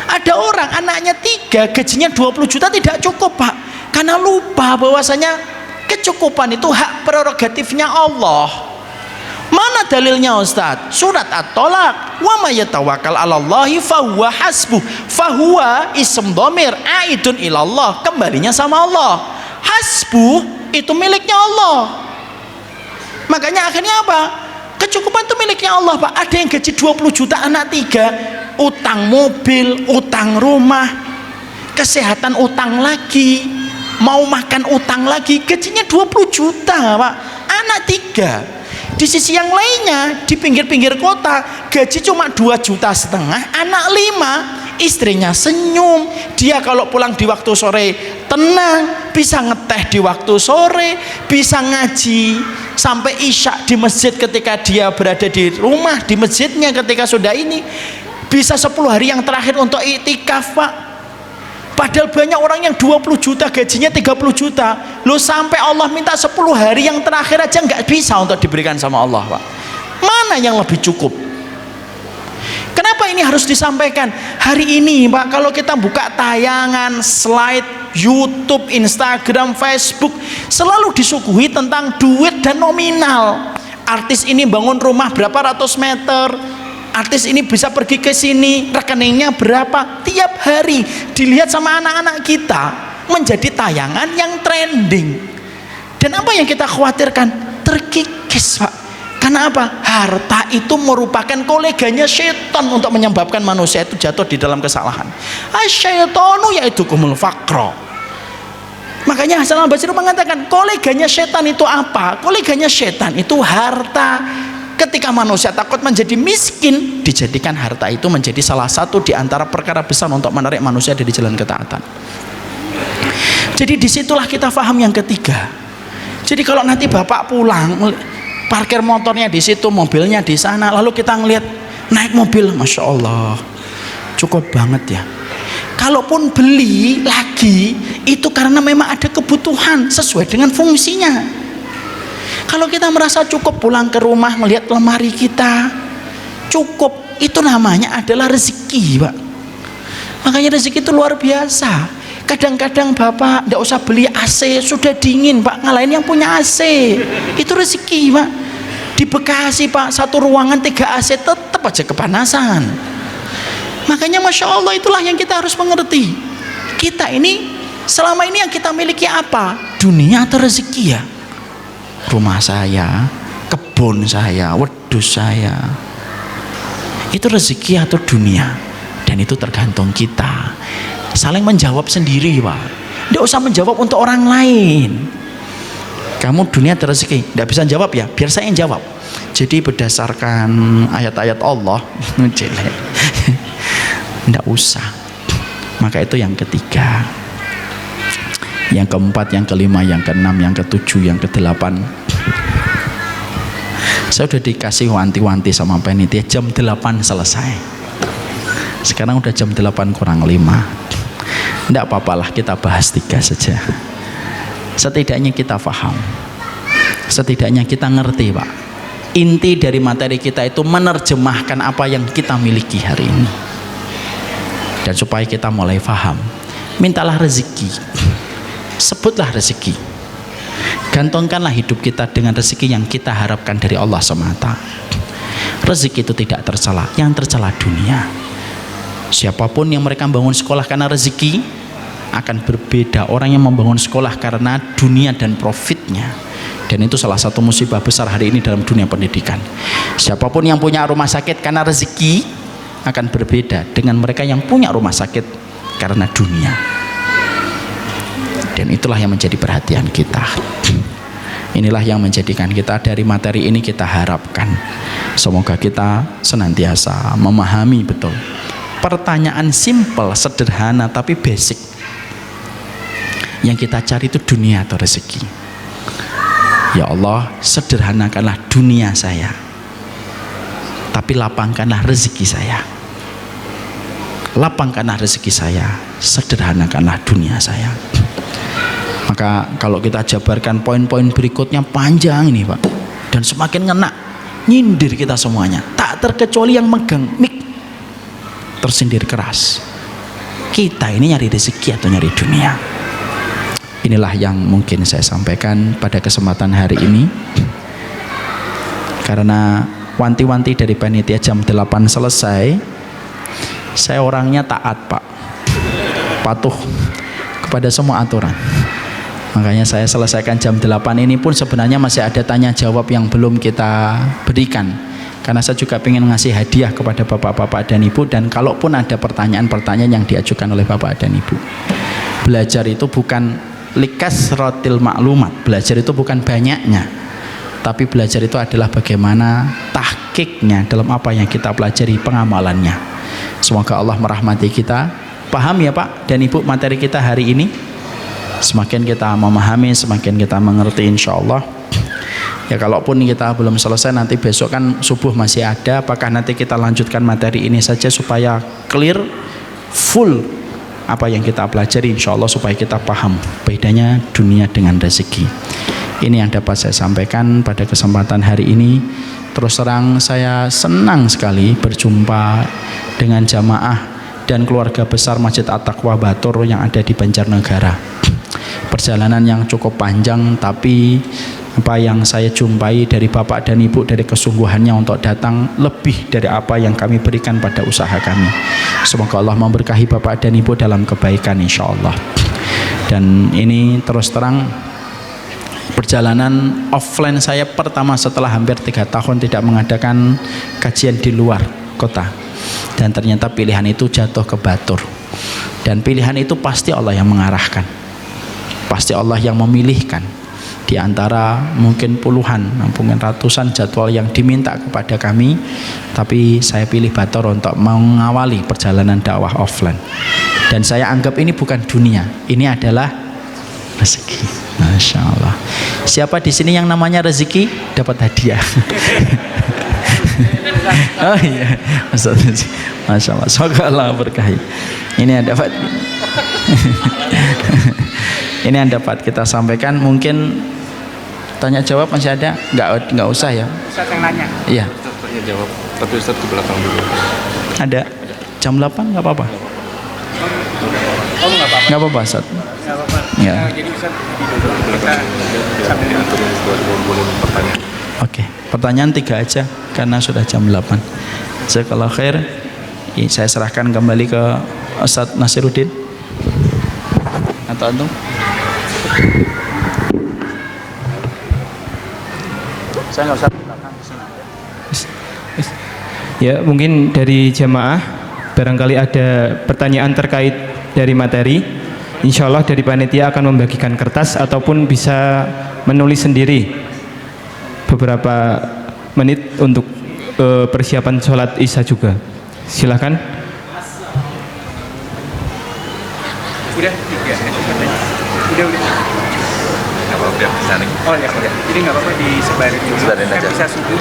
Ada orang anaknya 3, gajinya 20 juta tidak cukup, Pak. Karena lupa bahwasanya kecukupan itu hak prerogatifnya Allah. Mana dalilnya, Ustaz? Surat At-Tolak. Wa may yatawakkal 'alallahi fahuwa hasbuh. Fahuwa ism dhamir aidun ilallah, kembalinya sama Allah. Hasbuh itu miliknya Allah. Makanya akhirnya apa? Kecukupan itu miliknya Allah, Pak. Ada yang gaji 20 juta anak 3, utang mobil, utang rumah, kesehatan utang lagi, mau makan utang lagi, gajinya 20 juta, Pak. Anak 3. Di sisi yang lainnya, di pinggir-pinggir kota, gaji cuma 2,5 juta, anak 5, istrinya senyum, dia kalau pulang di waktu sore tenang, bisa ngeteh di waktu sore, bisa ngaji sampai isya di masjid ketika dia berada di rumah, di masjidnya ketika sudah ini, bisa 10 hari yang terakhir untuk iktikaf, Pak. Padahal banyak orang yang 20 juta gajinya 30 juta loh, sampai Allah minta 10 hari yang terakhir aja nggak bisa untuk diberikan sama Allah, Pak. Mana yang lebih cukup? Kenapa ini harus disampaikan hari ini, Pak? Kalau kita buka tayangan, slide, YouTube, Instagram, Facebook, selalu disuguhi tentang duit dan nominal. Artis ini bangun rumah berapa ratus meter, artis ini bisa pergi ke sini, rekeningnya berapa. Tiap hari dilihat sama anak-anak kita menjadi tayangan yang trending. Dan apa yang kita khawatirkan? Terkikis, Pak. Karena apa? Harta itu merupakan koleganya setan untuk menyebabkan manusia itu jatuh di dalam kesalahan. Asyaitonu yaidukumul faqra. Makanya Hasan al-Basri mengatakan, koleganya setan itu apa? Koleganya setan itu harta. Ketika manusia takut menjadi miskin, dijadikan harta itu menjadi salah satu di antara perkara besar untuk menarik manusia dari jalan ketaatan. Jadi disitulah kita paham yang ketiga. Jadi kalau nanti bapak pulang, parkir motornya di situ, mobilnya di sana, lalu kita ngelihat naik mobil, masya Allah, cukup banget ya. Kalaupun beli lagi, itu karena memang ada kebutuhan sesuai dengan fungsinya. Kalau kita merasa cukup pulang ke rumah melihat lemari kita cukup, itu namanya adalah rezeki, Pak. Makanya rezeki itu luar biasa. Kadang-kadang bapak tidak usah beli AC, sudah dingin, Pak, ngalahin yang punya AC. Itu rezeki, Pak. Di Bekasi Pak, satu ruangan 3 AC tetap aja kepanasan. Makanya Masya Allah, itulah yang kita harus mengerti. Kita ini selama ini yang kita miliki apa? Dunia atau rezeki ya? Rumah saya, kebun saya, wedhus saya, itu rezeki atau dunia? Dan itu tergantung kita. Saling menjawab sendiri Pak. Tidak usah menjawab untuk orang lain. Kamu dunia atau rezeki? Tidak bisa jawab ya, biar saya yang jawab. Jadi berdasarkan ayat-ayat Allah, tidak usah. Maka itu yang ketiga, yang keempat, yang kelima, yang keenam, yang ketujuh, yang kedelapan. Saya udah dikasih wanti-wanti sama panitia jam 8 selesai. Sekarang udah jam 8 kurang 5. Tidak apa-apalah, kita bahas 3 saja. Setidaknya kita paham, setidaknya kita ngerti Pak. Inti dari materi kita itu menerjemahkan apa yang kita miliki hari ini. Dan supaya kita mulai paham, mintalah rezeki, sebutlah rezeki, gantungkanlah hidup kita dengan rezeki yang kita harapkan dari Allah semata. Rezeki itu tidak tercela, yang tercela dunia. Siapapun yang mereka bangun sekolah karena rezeki, akan berbeda orang yang membangun sekolah karena dunia dan profitnya. Dan itu salah satu musibah besar hari ini dalam dunia pendidikan. Siapapun yang punya rumah sakit karena rezeki, akan berbeda dengan mereka yang punya rumah sakit karena dunia. Dan itulah yang menjadi perhatian kita. Inilah yang menjadikan kita dari materi ini kita harapkan semoga kita senantiasa memahami betul. Pertanyaan simple, sederhana tapi basic. Yang kita cari itu dunia atau rezeki. Ya Allah, sederhanakanlah dunia saya, tapi lapangkanlah rezeki saya. Lapangkanlah rezeki saya, sederhanakanlah dunia saya. Maka kalau kita jabarkan poin-poin berikutnya panjang ini Pak, dan semakin ngena, nyindir kita semuanya, tak terkecuali yang megang mic tersindir keras. Kita ini nyari rezeki atau nyari dunia? Inilah yang mungkin saya sampaikan pada kesempatan hari ini. Karena wanti-wanti dari panitia jam 8 selesai, saya orangnya taat Pak, patuh kepada semua aturan. Makanya saya selesaikan jam 8 ini pun sebenarnya masih ada tanya jawab yang belum kita berikan. Karena saya juga ingin ngasih hadiah kepada bapak-bapak dan ibu. Dan kalaupun ada pertanyaan-pertanyaan yang diajukan oleh bapak dan ibu, belajar itu bukan likasratil maklumat. Belajar itu bukan banyaknya, tapi belajar itu adalah bagaimana tahqiqnya dalam apa yang kita pelajari, pengamalannya. Semoga Allah merahmati kita. Paham ya Pak dan Ibu materi kita hari ini? Semakin kita memahami, semakin kita mengerti insya Allah. Ya kalaupun kita belum selesai, nanti besok kan subuh masih ada. Apakah nanti kita lanjutkan materi ini saja supaya clear, full apa yang kita pelajari insya Allah, supaya kita paham bedanya dunia dengan rezeki. Ini yang dapat saya sampaikan pada kesempatan hari ini. Terus terang saya senang sekali berjumpa dengan jamaah dan keluarga besar Masjid At-Taqwa Batur yang ada di Banjarnegara. Perjalanan yang cukup panjang, tapi apa yang saya jumpai dari bapak dan ibu, dari kesungguhannya untuk datang, lebih dari apa yang kami berikan pada usaha kami. Semoga Allah memberkahi bapak dan ibu dalam kebaikan insya Allah. Dan ini terus terang perjalanan offline saya pertama setelah hampir 3 tahun tidak mengadakan kajian di luar kota. Dan ternyata pilihan itu jatuh ke Batur. Dan pilihan itu pasti Allah yang mengarahkan, pasti Allah yang memilihkan. Di antara mungkin puluhan, mungkin ratusan jadwal yang diminta kepada kami, tapi saya pilih Batur untuk mengawali perjalanan dakwah offline. Dan saya anggap ini bukan dunia, ini adalah rezeki. Masya Allah. Siapa di sini yang namanya rezeki dapat hadiah? Oh iya, Masya Allah. Semoga Allah berkahi. Ini yang dapat ini yang dapat kita sampaikan. Mungkin tanya jawab masih ada? Nggak usah ya. Ustaz yang nanya. Iya. Tanya jawab. Tapi Ustaz ke belakang dulu. Ada. Jam 8 nggak apa-apa. Oh nggak apa-apa. Nggak apa-apa Ustaz. Nggak apa-apa. Ya. Jadi Ustaz di dulu kita sambil diatur boleh bertanya. Oke. Pertanyaan 3 aja karena sudah jam 8. Jazakallahu khair. Saya serahkan kembali ke Ustadz Nasiruddin atau antum. Saya nggak usah di belakang kesini. Ya, mungkin dari jamaah barangkali ada pertanyaan terkait dari materi. Insya Allah dari panitia akan membagikan kertas ataupun bisa menulis sendiri beberapa menit untuk persiapan sholat isya juga. Silakan. Udah 3 udah nggak apa-apa, udah. Oh ya udah, jadi nggak apa-apa disebarin dulu, Sebarin aja. Kan bisa subuh.